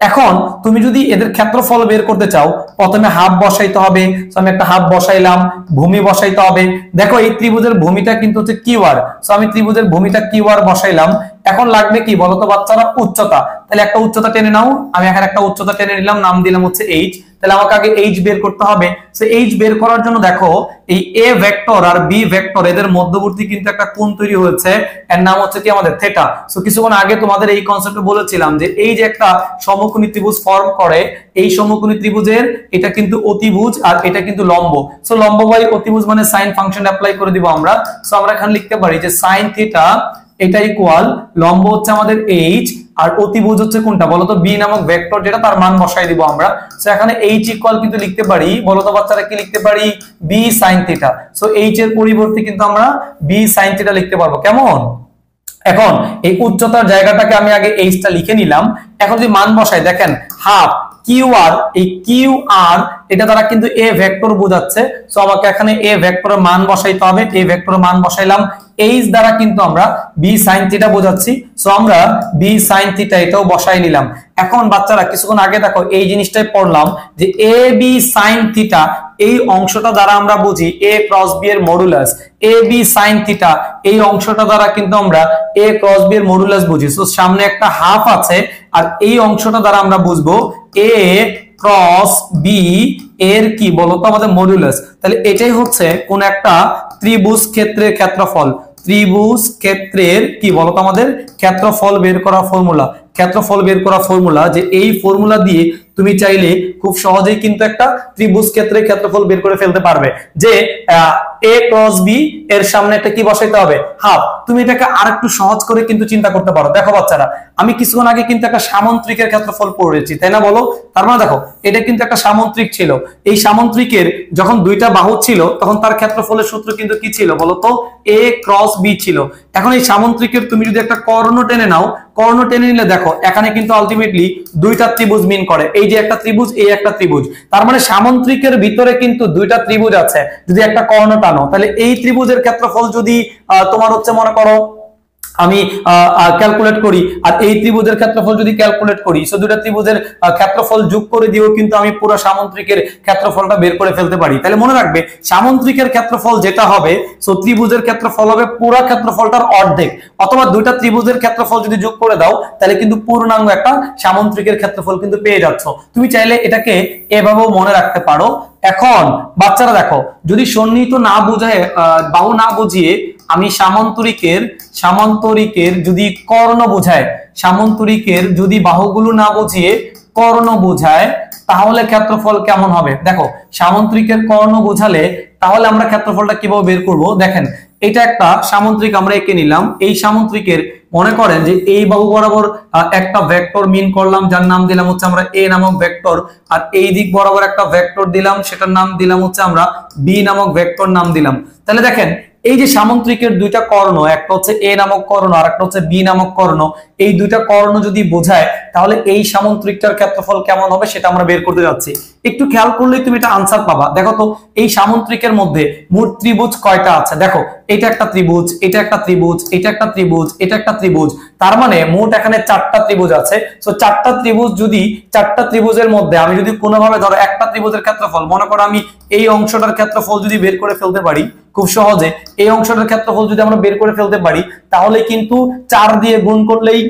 এখন তুমি যদি এদের ক্ষেত্রফল বের করতে চাও, প্রথমে হাফ বসাইতে হবে। সো আমি একটা হাফ বসাইলাম, ভূমি বসাইতে হবে। দেখো এই ত্রিভুজের ভূমিটা কিন্তু হচ্ছে কিউআর। সো আমি ত্রিভুজের ভূমিটা কিউআর বসাইলাম। এখন লাগবে কি বলতো বাচ্চারা? উচ্চতা। তাহলে একটা উচ্চতা টেনে নাও। আমি এখানে একটা উচ্চতা টেনে নিলাম, নাম দিলাম হচ্ছে এইচ। তাহলে আমাকে আগে এইচ বের করতে হবে। সো এইচ বের করার জন্য দেখো এই এ ভেক্টর আর বি ভেক্টর এদের মধ্যবর্তী কিন্তু একটা কোণ তৈরি হয়েছে, এর নাম হচ্ছে কি আমাদের থেটা। সো কিছুক্ষণ আগে তোমাদের এই কনসেপ্টে বলেছিলাম যে এই যে একটা সমকোণী ত্রিভুজ ফর্ম করে, এই সমকোণী ত্রিভুজের এটা কিন্তু অতিভুজ আর এটা কিন্তু লম্ব। সো লম্ব বাই অতিভুজ মানে সাইন ফাংশন অ্যাপ্লাই করে দিব আমরা। সো আমরা এখানে লিখতে পারি যে সাইন থিটা এটা ইকুয়াল লম্ব হচ্ছে আমাদের এইচ আর অতিভুজ হচ্ছে কোনটা বলতো? বি নামক ভেক্টর, যেটা তার মান বসাই দিব আমরা। সো এখানে এইচ ইকুয়াল কিন্তু লিখতে পারি বলতো বাচ্চারা কি লিখতে পারি? B sine theta. So H এর পরিবর্তে কিন্তু আমরা বি সাইন থিটা লিখতে পারবো। কেমন? এখন এই উচ্চতার জায়গাটাকে আমি আগে এইচটা লিখে নিলাম। এখন যদি মান বসাই, দেখেন হাফ কিউআর, এই কিউআর এটা দ্বারা কিন্তু এ ভেক্টর বোঝাচ্ছে। সো আমাকে এখানে এ ভেক্টরের মান বসাইতে হবে। এ ভেক্টরের মান বসাইলাম। এইচ দ্বারা কিন্তু আমরা বি সাইন থিটা বোঝাচ্ছি। সো আমরা বি সাইন থিটা এটাও বসাই নিলাম। এখন বাচ্চারা কিছুক্ষণ আগে দেখো এই জিনিসটাই পড়লাম যে এ বি সাইন থিটা, এই অংশটা দ্বারা আমরা বুঝি এ ক্রস বি এর modulus. A B sine theta এই অংশটা দ্বারা কিন্তু আমরা এ ক্রস বি এর মডুলাস বুঝি। সো সামনে একটা হাফ আছে আর এই অংশটা দ্বারা আমরা বুঝবো এ ক্রস বি এর কি বলতো? আমাদের মডুলাস। তাহলে এটাই হচ্ছে কোন একটা ত্রিভুজ ক্ষেত্রের ক্ষেত্রফল। ত্রিভুজ ক্ষেত্রের কি বলতো? আমাদের ক্ষেত্রফল বের করা ফর্মুলা। ক্ষেত্রফল বের করা ফর্মুলা, যে এই ফর্মুলা দিয়ে তুমি চাইলে খুব সহজেই কিন্তু একটা ত্রিভুজ ক্ষেত্রের ক্ষেত্রফল বের করে ফেলতে পারবে। যে এ ক্রস বি এর সামনে একটা কি বসাইতে হবে? হাফ। তুমি এটাকে আরেকটু সহজ করে কিন্তু চিন্তা করতে পারো। দেখো বাচ্চারা, আমি কিছুক্ষণ আগে কিন্তু একটা সামন্ত্রিকের ক্ষেত্রফল পড়েছি, তাই না বলো? তার মানে দেখো এটা কিন্তু একটা সামন্ত্রিক ছিল। এই সামন্ত্রিকের যখন দুইটা বাহু ছিল তখন তার ক্ষেত্রফলের সূত্র কিন্তু কি ছিল বলতো? এ ক্রস বি ছিল। এখন এই সামন্ত্রিকের তুমি যদি একটা কর্ণ টেনে নাও, কর্ণ টেনে নিলে দেখো এখানে কিন্তু আলটিমেটলি দুইটা ত্রিভুজ মিন করে। এই যে একটা ত্রিভুজ, এই একটা ত্রিভুজ, তার মানে সামন্ত্রিকের ভিতরে কিন্তু দুইটা ত্রিভুজ আছে। যদি একটা কর্ণ টানো, তাহলে এই ত্রিভুজের ক্ষেত্রফল যদি তোমার হচ্ছে মনে করো আমি ক্যালকুলেট করি, আর এই ত্রিভুজের ক্ষেত্রফল যদি ক্যালকুলেট করি, সো দুটো ত্রিভুজের ক্ষেত্রফল যোগ করে দিয়েও কিন্তু আমি পুরো সামন্ত্রিকের ক্ষেত্রফলটা বের করে ফেলতে পারি। তাহলে মনে রাখবে সামন্ত্রিকের ক্ষেত্রফল যেটা হবে, সো ত্রিভুজের ক্ষেত্রফল হবে পুরো ক্ষেত্রফলটার অর্ধেক, অথবা দুইটা ত্রিভুজের ক্ষেত্রফল যদি যোগ করে দাও তাহলে কিন্তু পূর্ণাঙ্গ একটা সামন্ত্রিকের ক্ষেত্রফল কিন্তু পেয়ে যাচ্ছ। তুমি চাইলে এটাকে এভাবেও মনে রাখতে পারো। এখন বাচ্চারা দেখো, যদি সন্নিহিত না বুঝায় বাহু না বুঝিয়ে আমি সামান্তরিকের যদি কর্ণ বোঝায়, সামান্তরিকের যদি বাহুগুলো না বুঝিয়ে কর্ণ বোঝায়, তাহলে ক্ষেত্রফল কেমন হবে? দেখো সামান্তরিকের কর্ণ বোঝালে তাহলে আমরা ক্ষেত্রফলটা কিভাবে বের করব? দেখেন এটা একটা সামান্তরিক আমরা এঁকে নিলাম। এই সামান্তরিকের মনে করেন যে এই বাহু বরাবর একটা ভেক্টর মিন করলাম, যার নাম দিলাম হচ্ছে আমরা এ নামক ভেক্টর, আর এই দিক বরাবর একটা ভেক্টর দিলাম, সেটার নাম দিলাম হচ্ছে আমরা বি নামক ভেক্টর নাম দিলাম। তাহলে দেখেন এই যে সামন্ত্রিকের দুইটা কর্ণ, একটা হচ্ছে এ নামক কর্ণ আর একটা হচ্ছে বি নামক কর্ণ, এই দুইটা কর্ণ যদি বোঝায় তাহলে এই সামন্ত্রিকটার ক্ষেত্রফল কেমন হবে সেটা আমরা বের করতে যাচ্ছি। একটু খেয়াল করলেই তুমি এটা আনসার পাবা। দেখো তো এই সামন্ত্রিকের মধ্যে মোট ত্রিভুজ কয়টা আছে? দেখো এটা একটা ত্রিভুজ, এটা একটা ত্রিভুজ, এটা একটা ত্রিভুজ, এটা একটা ত্রিভুজ, তার মানে মোট এখানে চারটা ত্রিভুজ আছে। সো চারটা ত্রিভুজ, যদি চারটা ত্রিভুজের মধ্যে আমি যদি কোনোভাবে ধরো একটা ত্রিভুজের ক্ষেত্রফল, মনে করো আমি এই অংশটার ক্ষেত্রফল যদি বের করে ফেলতে পারি খুব সহজে, এই অংশটার ক্ষেত্রফল যদি আমরা বের করে ফেলতে পারি, তাহলে কিন্তু 4 দিয়ে গুণ করলেই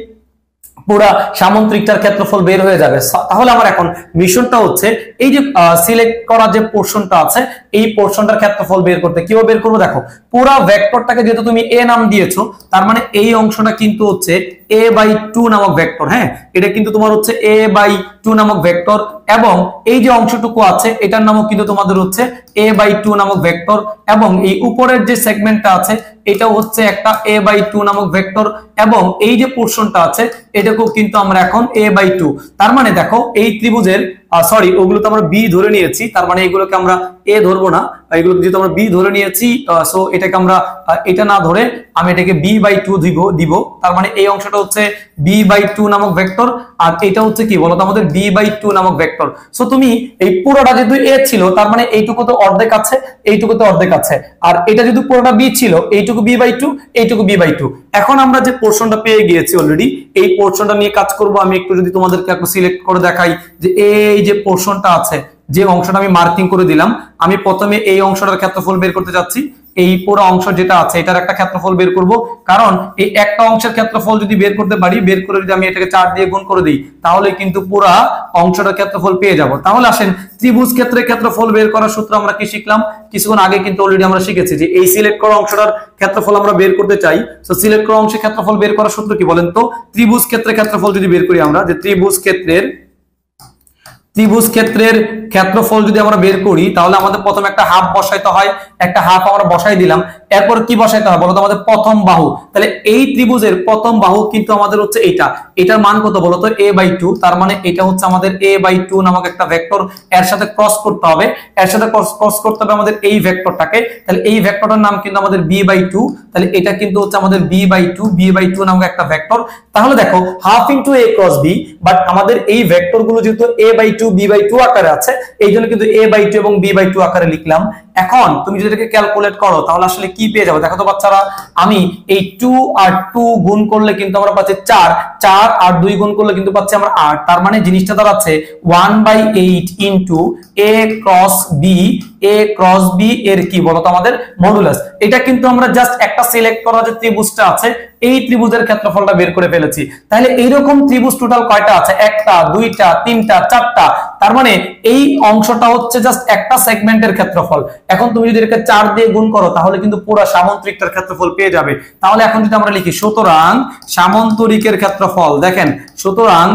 পুরা সামন্ত্রিকটার ক্ষেত্রফল বের হয়ে যাবে। তাহলে আমার এখন মিশনটা হচ্ছে এই যে সিলেক্ট করা যে পোরশনটা আছে, এই পোরশনটার ক্ষেত্রফল বের করতে। কিভাবে বের করবো? দেখো পুরা ভেক্টরটাকে যেহেতু তুমি এ নাম দিয়েছো, তার মানে এই অংশটা কিন্তু হচ্ছে a/2 নামক ভেক্টর। হ্যাঁ, এটা কিন্তু তোমার হচ্ছে a/2 নামক ভেক্টর, এবং এই যে অংশটুকু আছে এটার নামও কিন্তু তোমাদের হচ্ছে a/2 নামক ভেক্টর, এবং এই উপরের যে সেগমেন্টটা আছে এটাও হচ্ছে একটা a/2 নামক ভেক্টর, এবং এই যে পোরশনটা আছে এটাকেও কিন্তু আমরা এখন a/2। তার মানে দেখো এই ত্রিভুজের সরি ওগুলো তো আমরা বি ধরে নিয়েছি, তার মানে এগুলোকে আমরা এ ধরবো না, এগুলো যেহেতু আমরা বি ধরে নিয়েছি, সো এটাকে আমরা এটা না ধরে আমি এটাকে b/2 দিব। তার মানে এই অংশটা হচ্ছে b/2 নামক ভেক্টর, আর এটা হচ্ছে কি বলতো আমাদের b/2 নামক ভেক্টর। সো তুমি এই পুরোটা যেহেতু a ছিল তার মানে এইটুকু তো অর্ধেক আছে, এইটুকু তো অর্ধেক আছে, আর এটা যদি পুরোটা b ছিল এইটুকু b/2, এইটুকু b/2। এখন আমরা যে পোরশনটা পেয়ে গিয়েছি অলরেডি, এই পোরশনটা নিয়ে কাজ করব। আমি একটু যদি তোমাদেরকে একটু সিলেক্ট করে দেখাই যে এই যে পোরশনটা আছে, যে অংশটা আমি মার্কিং করে দিলাম, আমি প্রথমে এই অংশটার ক্ষেত্রফল বের করতে যাচ্ছি। এই পুরো অংশ যেটা আছে এটার একটা ক্ষেত্রফল বের করব, কারণ এই একটা অংশের ক্ষেত্রফল যদি বের করতে পারি, বের করে যদি আমি এটাকে 4 দিয়ে গুণ করে দিই, তাহলে কিন্তু পুরো অংশটার ক্ষেত্রফল পেয়ে যাব। তাহলে আসেন ত্রিভুজ ক্ষেত্রে ক্ষেত্রফল বের করার সূত্র আমরা কি শিখলাম কিছুক্ষণ আগে, কিন্তু অলরেডি আমরা শিখেছি যে এই সিলেক্ট করা অংশটার ক্ষেত্রফল আমরা বের করতে চাই। সো সিলেক্ট করা অংশের ক্ষেত্রফল বের করার সূত্র কি বলেন তো? ত্রিভুজ ক্ষেত্রে ক্ষেত্রফল যদি বের করি আমরা, যে ত্রিভুজ ক্ষেত্রের ক্ষেত্রফল যদি আমরা বের করি, তাহলে আমাদের প্রথম একটা হাফ বসাইতে হয়, একটা হাফ আমরা বসাই দিলাম। এরপর কি বসাইতে হয় বলতো? আমাদের প্রথম বাহু। তাহলে এই ত্রিভুজের প্রথম বাহু কিন্তু আমাদের হচ্ছে এইটা, এটার মান কত বলতো? a/2। তার মানে এটা হচ্ছে আমাদের a/2 নামক একটা ভেক্টর, এর সাথে ক্রস করতে হবে, এর সাথে ক্রস করতে হবে আমাদের এই ভেক্টরটাকে। তাহলে এই ভেক্টরটার নাম কিন্তু আমাদের b/2। তাহলে এটা কিন্তু হচ্ছে আমাদের b/2 নামক একটা ভেক্টর। তাহলে দেখো half into a cross b, but আমাদের এই ভেক্টর গুলো যেহেতু a/2 b/2 আকারে আছে, এই জন্য কিন্তু a/2 এবং b/2 আকারে লিখলাম। এখন তুমি যদি এটাকে ক্যালকুলেট করো তাহলে আসলে কি পেয়ে যাবে দেখো তো বাচ্চারা। আমি এই 2 আর 2 গুণ করলে কিন্তু আমরা পাচ্ছি 4, 4 আর 2 গুণ করলে কিন্তু পাচ্ছি আমরা 8। তার মানে জিনিসটা দাঁড়াচ্ছে 1/8 into a cross b, a cross b এর কি বলতো? আমাদের মডুলাস। এটা কিন্তু আমরা জাস্ট একটা সিলেক্ট করা যে ত্রিভুজটা আছে, এই ত্রিভুজের ক্ষেত্রফলটা বের করে ফেলেছি। তাহলে এইরকম ত্রিভুজ টোটাল কয়টা আছে? একটা, দুইটা, তিনটা, চারটা। তার মানে এই অংশটা হচ্ছে জাস্ট একটা সেগমেন্টের ক্ষেত্রফল। এখন তুমি যদি এটাকে 4 দিয়ে গুণ করো তাহলে কিন্তু পুরো সামান্তরিকটার ক্ষেত্রফল পেয়ে যাবে। তাহলে এখন যদি আমরা লিখি সুতরাং সামান্তরিকের ক্ষেত্রফল, দেখেন সুতরাং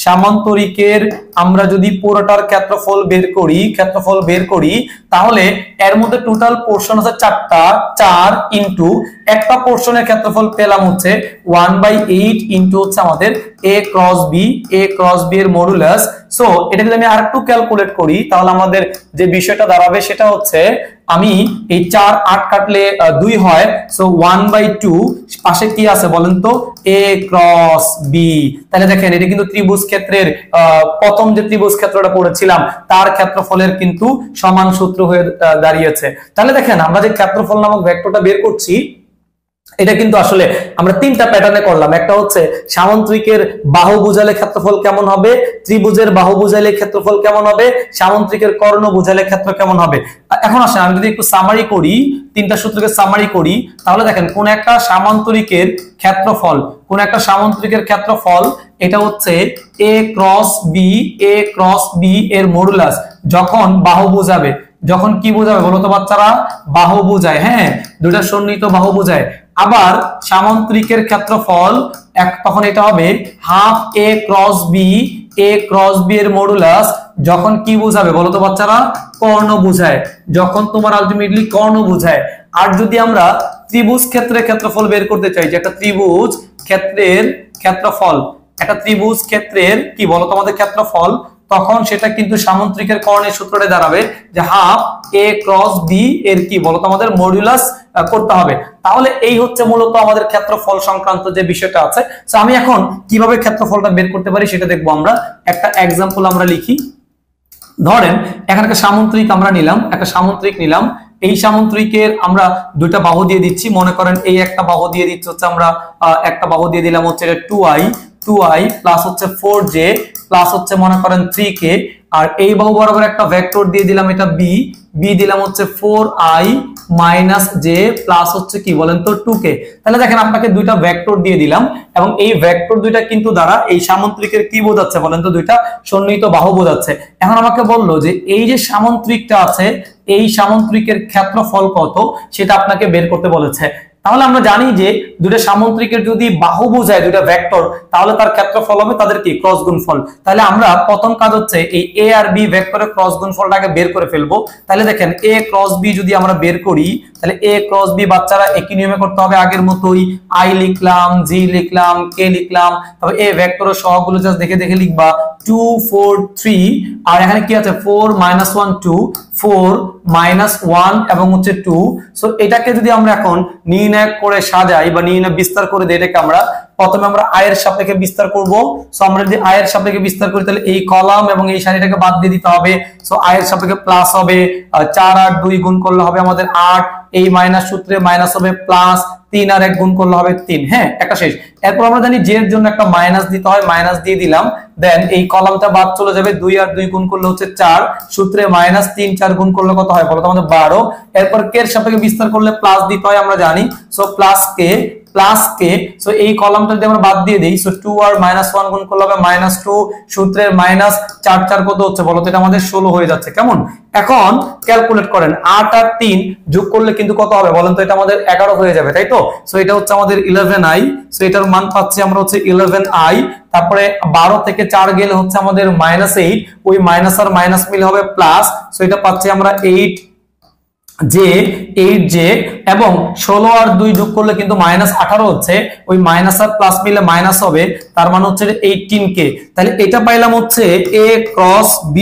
সামান্তরিকের আমরা যদি পুরোটার ক্ষেত্রফল বের করি তাহলে এর মধ্যে টোটাল পোরশন আছে 4টা, 4 ইনটু একটা পোরশনের ক্ষেত্রফল পেলাম হচ্ছে 1/8 ইনটু হচ্ছে আমাদের a ক্রস b এর মডুলাস। সো এটা যদি আমি আরেকটু ক্যালকুলেট করি তাহলে আমাদের যে বিষয়টা দাঁড়াবে সেটা হচ্ছে, আমি এই 4 8 কাটলে 2 হয়, সো 1/2 পাশে কি আছে বলেন তো? a cross b। তাহলে দেখেন এটা কিন্তু ত্রিভুজ ক্ষেত্রের প্রথম যে ত্রিভুজ ক্ষেত্রটা পড়েছিলাম তার ক্ষেত্রফলের কিন্তু সমান সূত্র হয়ে দাঁড়িয়েছে। তাহলে দেখেন আমরা যে ক্ষেত্রফল নামক ভেক্টরটা বের করছি, এটা কিন্তু আসলে আমরা তিনটা প্যাটার্নে করলাম। একটা হচ্ছে সামান্তরিকের বাহু বুঝালে ক্ষেত্রফল কেমন হবে, ত্রিভুজের বাহু বুঝালে ক্ষেত্রফল কেমন হবে, সামান্তরিকের কর্ণ বুঝালে ক্ষেত্র কেমন হবে। এখন আসেন আমি যদি একটু সামারি করি, তিনটা সূত্রকে সামারি করি, তাহলে দেখেন কোন একটা সামান্তরিকের ক্ষেত্রফল এটা হচ্ছে a ক্রস b এর মডুলাস যখন বাহু বুঝাবে। যখন কি বোঝাবে বলো তো বাচ্চারা? বাহু বোঝায়, হ্যাঁ, দুইটা সন্নিহিত বাহু বোঝায়। আবার সামান্তরিকের ক্ষেত্রফল তখন এটা হবে হাফ a ক্রস b এর মডুলাস যখন কি বোঝাবে বলো তো বাচ্চারা? কর্ণ বোঝায়, যখন তোমার আলটিমেটলি কর্ণ বোঝায়। আর যদি আমরা ত্রিভুজ ক্ষেত্রের ক্ষেত্রফল বের করতে চাই, যে একটা ত্রিভুজ ক্ষেত্রের কি বলো তোমাদের ক্ষেত্রফল, তখন সেটা কিন্তু সামান্তরিকের কর্ণের সূত্রটা দাঁড়াবে যে হাফ a ক্রস b এর কি বলতো আমাদের মডুলাস করতে হবে। তাহলে এই হচ্ছে মূলত আমাদের ক্ষেত্রফল সংক্রান্ত যে বিষয়টা আছে। সো আমি এখন কিভাবে ক্ষেত্রফলটা বের করতে পারি সেটা দেখবো আমরা। একটা এক্সাম্পল আমরা লিখি। ধরেন এখানে একটা সামান্তরিক নিলাম, এই সামান্তরিকের আমরা দুইটা বাহু দিয়ে দিচ্ছি। মনে করেন এই একটা বাহু দিয়ে দিচ্ছি হচ্ছে আমরা একটা বাহু দিয়ে দিলাম হচ্ছে 2i প্লাস হচ্ছে 4j প্লাস হচ্ছে মনে করেন 3k, আর এই বাহু বরাবর একটা ভেক্টর দিয়ে দিলাম এটা b দিলাম হচ্ছে 4i মাইনাস j প্লাস হচ্ছে কি বলেন তো 2k। তাহলে দেখেন আপনাকে দুইটা ভেক্টর দিয়ে দিলাম এবং এই ভেক্টর দুইটা কিন্তু দ্বারা এই সামান্তরিকের কি বোঝাচ্ছে বলেন তো? দুইটা সন্নিহিত বাহু বোঝাচ্ছে। এখন আমাকে বললো যে এই যে সামান্তরিকটা আছে এই সামান্তরিকের ক্ষেত্রফল কত সেটা আপনাকে বের করতে বলেছে। তাহলে আমরা জানি যে দুটো সামান্তরিকের যদি বাহু বোঝায় দুটো ভেক্টর, তাহলে তার ক্ষেত্রফল হবে তাদের কি? ক্রস গুণফল। তাহলে আমরা প্রথম কাজ হচ্ছে এই a আর b ভেক্টরের ক্রস গুণফলটাকে বের করে ফেলবো। তাহলে দেখেন a ক্রস b যদি আমরা বের করি, তাহলে a ক্রস b বাচ্চারা একই নিয়মে করতে হবে, আগের মতোই i লিখলাম, g লিখলাম, k লিখলাম, তবে a ভেক্টরের সহগগুলো জাস্ট দেখে দেখে লিখবা 2 4 3, আর এখানে কি আছে 4 1 2, 4 1 এবং হচ্ছে 2। সো এটাকে যদি আমরা এখন নির্ণয় করে সাজাই বা নির্ণয় বিস্তার করে দিই, এটাকে আমরা প্রথমে আমরা আয়ের সাপেক্ষে বিস্তার করব। সো আমরা যদি আয়ের সাপেক্ষে বিস্তার করি তাহলে এই কলাম এবং এই সারিটাকে বাদ দিয়ে দিতে হবে। সো আয়ের সাপেক্ষে প্লাস হবে 4 আর 2 গুণ করলে হবে আমাদের 8, এই মাইনাস সূত্রে মাইনাস হবে প্লাস 3 আর 1 গুণ করলে হবে 3। হ্যাঁ, একটা শেষ। এরপর আমরা জানি যে এর জন্য একটা মাইনাস দিতে হয়, মাইনাস দিয়ে দিলাম। দেন এই কলামটা বাদ চলে যাবে, 2 আর 2 গুণ করলে হচ্ছে 4, সূত্রে মাইনাস 3 4 গুণ করলে কত হয় বলো তো আমাদের 12। এরপর কে এর সাপেক্ষে বিস্তার করলে প্লাস দিতে হয় আমরা জানি। সো প্লাস কে, সো এই কলামটা যদি আমরা বাদ দিয়ে দেই, সো 2 আর -1 গুণ করলে হবে -2, সূত্রের মাইনাস 4 4 কত হচ্ছে বলো তো, এটা আমাদের 16 হয়ে যাচ্ছে। কেমন? এখন ক্যালকুলেট করেন, 8 আর 3 যোগ করলে কিন্তু কত হবে বলেন তো, এটা আমাদের 11 হয়ে যাবে, তাই তো? সো এটা হচ্ছে আমাদের 11i। সো এটার মান পাচ্ছি আমরা হচ্ছে 11i। তারপরে 12 থেকে 4 গেলে হচ্ছে আমাদের -8, ওই মাইনাস আর মাইনাস মিলে হবে প্লাস। সো এটা পাচ্ছি আমরা 8j এবং 16 আর 2 যোগ করলে কিন্তু -18 হচ্ছে, ওই মাইনাস আর প্লাস মিলে মাইনাস হবে, তার মানে হচ্ছে 18k। তাহলে এটা পাইলাম হচ্ছে a ক্রস b,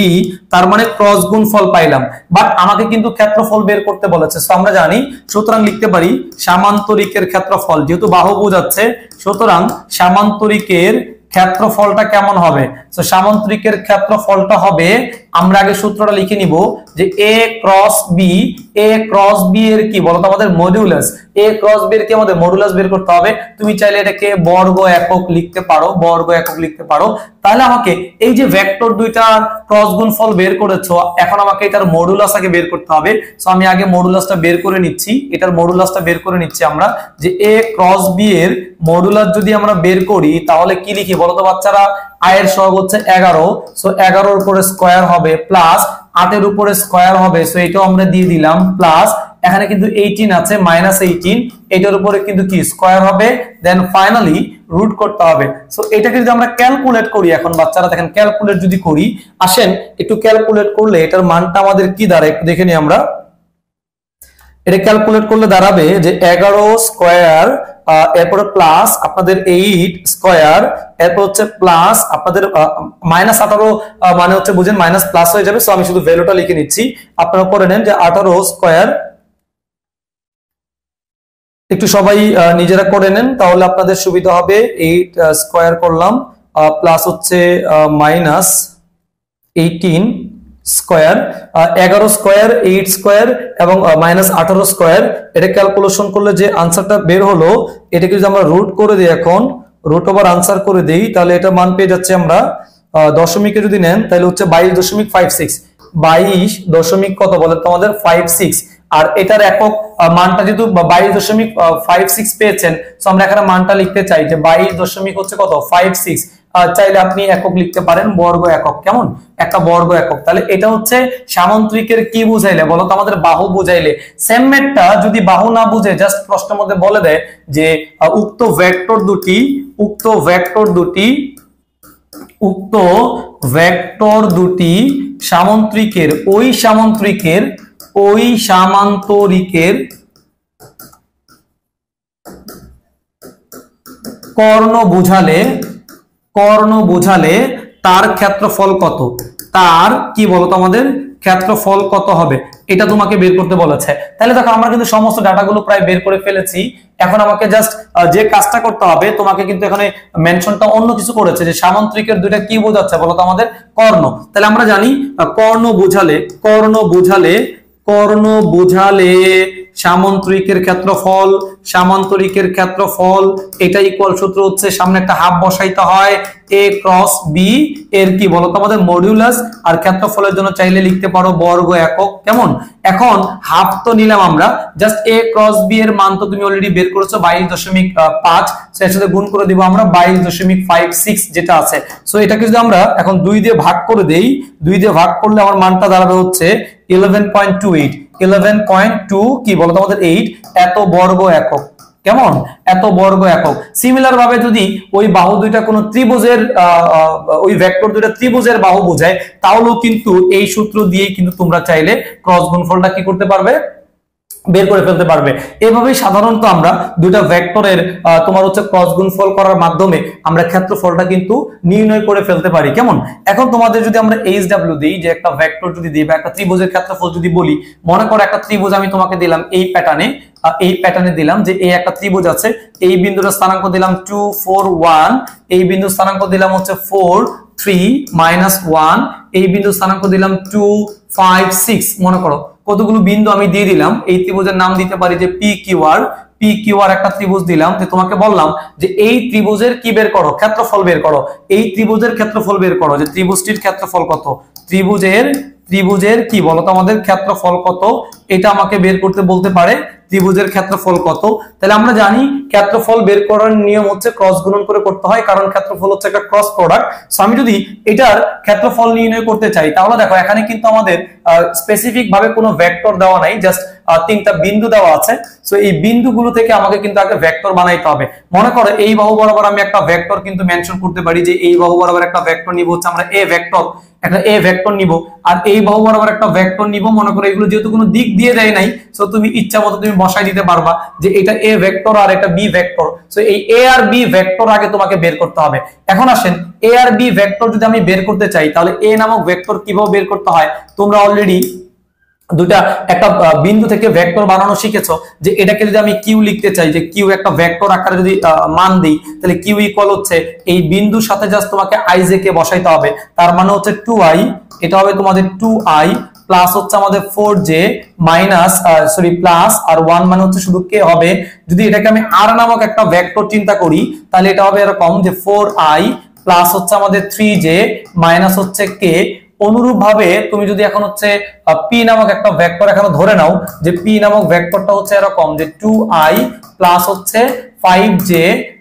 তার মানে ক্রস গুণফল পাইলাম। বাট আমাকে কিন্তু ক্ষেত্রফল বের করতে বলেছে। সো আমরা জানি, সুতরাং লিখতে পারি সামান্তরিকের ক্ষেত্রফল, যেহেতু বাহু বোঝাচ্ছে, সুতরাং সামান্তরিকের ক্ষেত্রফলটা কেমন হবে? সো সামান্তরিকের ক্ষেত্রফলটা হবে, আমরা আগে সূত্রটা লিখে নিব যে a ক্রস b এর কি বলতো আমাদের মডুলাস। a ক্রস b এর কি আমাদের মডুলাস বের করতে হবে। তুমি চাইলে এটাকে বর্গ একক লিখতে পারো, তাহলে আমাকে এই যে ভেক্টর দুইটার ক্রস গুণফল বের করেছো, এখন আমাকে এটার মডুলাস আগে বের করতে হবে। সো আমি আগে মডুলাসটা বের করে নিচ্ছি, এটার মডুলাসটা বের করে নিচ্ছি আমরা, যে a ক্রস b এর মডুলাস যদি আমরা বের করি তাহলে কি লিখি বলতো বাচ্চারা? আয়ের সহগ হচ্ছে 11, সো 11 এর উপরে স্কয়ার হবে প্লাস 8 এর উপরে স্কয়ার হবে, সো এটাও আমরা দিয়ে দিলাম প্লাস, এখানে কিন্তু 18 আছে -18, এটার উপরে কিন্তু কি স্কয়ার হবে, দেন ফাইনালি রুট করতে হবে। সো এটাকে যদি আমরা ক্যালকুলেট করি, এখন বাচ্চারা দেখেন ক্যালকুলেট যদি করি, আসেন একটু ক্যালকুলেট করলে এটার মানটা আমাদের কি দাঁড়ায় একটু দেখে নিই আমরা। এটা ক্যালকুলেট করলে দাঁড়াবে যে 11 স্কয়ার, এরপরে প্লাস আপনাদের 8 স্কয়ার, এরপর হচ্ছে প্লাস আপনাদের -18, মানে হচ্ছে বুঝেন মাইনাস প্লাস হয়ে যাবে। সো আমি শুধু ভ্যালুটা লিখে নিচ্ছি, আপনারা করে নেন যে 18 স্কয়ার, একটু সবাই নিজেরা করে নেন তাহলে আপনাদের সুবিধা হবে। 8 স্কয়ার করলাম প্লাস হচ্ছে -18 স্কয়ার, 11 স্কয়ার, 8 স্কয়ার এবং -18 স্কয়ার। এটা ক্যালকুলেশন করলে যে আনসারটা বের হলো, এটাকে যদি আমরা রুট করে দিই, এখন রুট ওভার আনসার করে দেই, তাহলে এটা মান পেয়ে যাচ্ছে আমরা দশমিকে যদি নেন তাহলে হচ্ছে 22.56, 22 দশমিক কত বলে তোমাদের 56। আর এটার একক মানটা যেহেতু 22.56 পেয়েছেন, সো আমরা এখানে মানটা লিখতে চাই যে 22 দশমিক হচ্ছে কত 56। চাইলে আপনি একক লিখতে পারেন, বর্গ একক, কেমন একটা বর্গ একক। তাহলে এটা হচ্ছে সামান্তরিকের কি বুঝাইলে বলো তো আমাদের বাহু বুঝাইলে। সেম ম্যাথটা যদি বাহু না বুঝে জাস্ট প্রশ্নের মধ্যে বলে দেয় যে উক্ত ভেক্টর দুটি সামান্তরিকের ওই সামান্তরিকের কর্ণ বুঝালে তার ক্ষেত্রফল কত, তার কি বলতো আমাদের ক্ষেত্রফল কত হবে, এটা তোমাকে বের করতে বলেছে। তাহলে দেখো আমরা কিন্তু সমস্ত ডাটাগুলো প্রায় বের করে ফেলেছি। এখন আমাকে জাস্ট যে কাজটা করতে হবে, তোমাকে কিন্তু এখানে মেনশনটা অন্য কিছু করেছে যে সামান্তরিকের দুইটা কি বোঝাচ্ছে বলতো আমাদের কর্ণ। তাহলে আমরা জানি কর্ণ বুঝালে সামান্তরিকের ক্ষেত্রফল এটা ইকুয়াল সূত্র হচ্ছে, সামনে একটা হাফ বসাইতে হয়, a ক্রস b এর কি বলতো আমাদের মডিউলাস, আর ক্ষেত্রফলের জন্য চাইলে লিখতে পারো বর্গ একক। কেমন? এখন হাফ তো নিলাম আমরা, জাস্ট a ক্রস b এর মান তো তুমি অলরেডি বের করেছো 22.5, এর সাথে গুণ করে দিব আমরা 22.56 যেটা আছে। সো এটাকে যদি আমরা এখন 2 দিয়ে ভাগ করে দেই, 2 দিয়ে ভাগ করলে আমার মানটা দাঁড়াবে হচ্ছে 11.2 কি বলতো আমাদের 8 এত বর্গ একক। কেমন? এত বর্গ একক। সিমিলার ভাবে যদি ওই বাহু দুইটা কোনো ত্রিভুজের ওই ভেক্টর দুইটা ত্রিভুজের বাহু বোঝায়, তাহলেও কিন্তু এই সূত্র দিয়েই কিন্তু তোমরা চাইলে ক্রস গুণফলটা কি করতে পারবে, বের করে ফেলতে পারবে। এভাবেই সাধারণত আমরা দুইটা ভেক্টরের তোমার হচ্ছে ক্রস গুণফল করার মাধ্যমে আমরা ক্ষেত্রফলটা কিন্তু নির্ণয় করে ফেলতে পারি। কেমন? এখন তোমাদের যদি আমরা HW দিই, যে একটা ভেক্টর যদি দিই বা একটা ত্রিভুজের ক্ষেত্রফল যদি বলি, মনে করো একটা ত্রিভুজ আমি তোমাকে দিলাম এই প্যাটার্নে, এই প্যাটার্নে দিলাম যে এই একটা ত্রিভুজ আছে, এই বিন্দুটা স্থানাঙ্ক দিলাম 2 4 1, এই বিন্দু স্থানাঙ্ক দিলাম হচ্ছে 4 3 -1, এই বিন্দু স্থানাঙ্ক দিলাম 2 5 6। মনে করো কতগুলো বিন্দু আমি দিয়ে দিলাম। এই ত্রিভুজের নাম দিতে পারি যে PQR একটা ত্রিভুজ দিলাম। যে তোমাকে বললাম যে এই ত্রিভুজের কি বের করো, ক্ষেত্রফল বের করো। এই ত্রিভুজের ক্ষেত্রফল বের করো, যে ত্রিভুজটির ক্ষেত্রফল কত, ত্রিভুজের কি বলতো আমাদের ক্ষেত্রফল কত, এটা আমাকে বের করতে বলতে পারে ত্রিভুজের ক্ষেত্রফল কত। তাহলে আমরা জানি ক্ষেত্রফল বের করার নিয়ম হচ্ছে ক্রস গুণন করে করতে হয়, কারণ ক্ষেত্রফল হচ্ছে একটা ক্রস প্রোডাক্ট। সো আমি যদি এটার ক্ষেত্রফল নির্ণয় করতে চাই তাহলে দেখো এখানে কিন্তু আমাদের স্পেসিফিক ভাবে কোনো ভেক্টর দেওয়া নাই, জাস্ট তিনটা বিন্দু দেওয়া আছে। সো এই বিন্দুগুলো থেকে আমাকে কিন্তু আগে ভেক্টর বানাইতে হবে। মনে করো এই বাহু বরাবর আমি একটা ভেক্টর কিন্তু মেনশন করতে পারি, যে এই বাহু বরাবর একটা ভেক্টর নিব হচ্ছে আমরা এ ভেক্টর, একটা এ ভেক্টর নিব, আর এই বাহু বরাবর একটা ভেক্টর নিব। মনে করো এগুলো যেহেতু কোনো দিক দিয়ে দেয় নাই, সো তুমি ইচ্ছা মতো তুমি বসাই দিতে পারবা যে এটা এ ভেক্টর আর এটা বি ভেক্টর। সো এই এ আর বি ভেক্টর আগে তোমাকে বের করতে হবে। এখন আসেন এ আর বি ভেক্টর যদি আমি বের করতে চাই তাহলে এ নামক ভেক্টর কিভাবে বের করতে হয় তোমরা অলরেডি দুটা একটা বিন্দু থেকে ভেক্টর বানানো শিখেছো। যে এটাকে যদি আমি কিউ লিখতে চাই, যে কিউ একটা ভেক্টর আকারে যদি মান দিই, তাহলে কিউ ইকুয়াল হচ্ছে এই বিন্দুর সাথে জাস্ট তোমাকে আই জে কে বসাইতে হবে। তার মানে হচ্ছে 2i, এটা হবে তোমাদের 2i প্লাস হচ্ছে আমাদের 4j মাইনাস প্লাস আর 1 মানে হচ্ছে শুধু কে হবে। যদি এটাকে আমি আর নামক একটা ভেক্টর চিন্তা করি তাহলে এটা হবে এরকম যে 4i প্লাস হচ্ছে আমাদের 3j মাইনাস হচ্ছে কে। অনুরূপ ভাবে তুমি যদি এখন হচ্ছে পি নামক একটা ভেক্টর এখানে ধরে নাও, যে পি নামক ভেক্টরটা হচ্ছে এরকম যে 2i প্লাস হচ্ছে 5j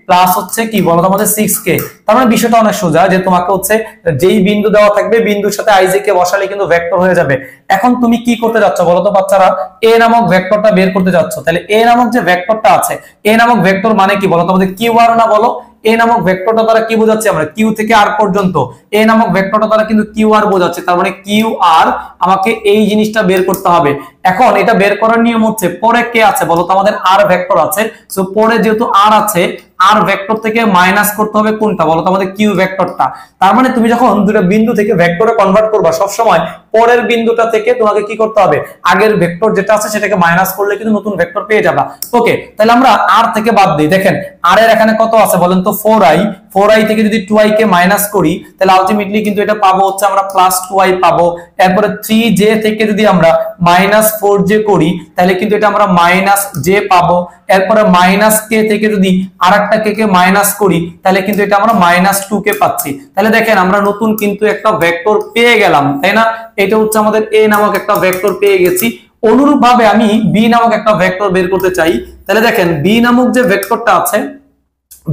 প্লাস হচ্ছে কি বলতো আমাদের 6k। তার মানে বিষয়টা অনেক সোজা, যে তোমাকে হচ্ছে যেই বিন্দু দেওয়া থাকবে বিন্দুর সাথে আইজে কে বসালে কিন্তু ভেক্টর হয়ে যাবে। এখন তুমি কি করতে যাচ্ছ বলতো বাচ্চারা, এ নামক ভেক্টরটা বের করতে যাচ্ছ। তাহলে এ নামক যে ভেক্টরটা আছে, এ নামক ভেক্টর মানে কি বলতো আমাদের কিউআর না বলো। এ নামক ভেক্টরটা দ্বারা কি বোঝাচ্ছি আমরা, কিউ থেকে আর পর্যন্ত এ নামক ভেক্টরটা দ্বারা কিন্তু কিউআর বোঝাচ্ছে। তার মানে কিউআর আমাকে এই জিনিসটা বের করতে হবে। এখন এটা বের করার নিয়ম হচ্ছে পরে কে আছে বলতো আমাদের আর ভেক্টর আছে। সো পরে যেহেতু আর আছে, আর ভেক্টর থেকে মাইনাস করতে হবে কোনটা বলতো আমাদের কিউ ভেক্টরটা। তার মানে তুমি যখন দুটো বিন্দু থেকে ভেক্টরে কনভার্ট করবা সব সময় পরের বিন্দুটা থেকে তোমাকে কি করতে হবে, আগের ভেক্টর যেটা আছে সেটাকে মাইনাস করলে কিন্তু নতুন ভেক্টর পেয়ে যাবা। ওকে, তাহলে আমরা আর থেকে বাদ দিই। দেখেন আর এর এখানে কত আছে বলেন তো 4i থেকে যদি 2i কে মাইনাস করি তাহলে আলটিমেটলি কিন্তু এটা পাবো হচ্ছে আমরা প্লাস 2i পাবো। এরপরে 3j থেকে যদি আমরা মাইনাস 4j করি তাহলে কিন্তু এটা আমরা মাইনাস j পাবো। এরপরে মাইনাস কে থেকে যদি আরেকটা কে কে মাইনাস করি তাহলে কিন্তু এটা আমরা মাইনাস 2k পাচ্ছি। তাহলে দেখেন আমরা নতুন কিন্তু একটা ভেক্টর পেয়ে গেলাম, তাই না? এটা হচ্ছে আমাদের a নামক একটা ভেক্টর পেয়ে গেছি। অনুরূপ ভাবে আমি b নামক একটা ভেক্টর বের করতে চাই। তাহলে দেখেন b নামক যে ভেক্টরটা আছে,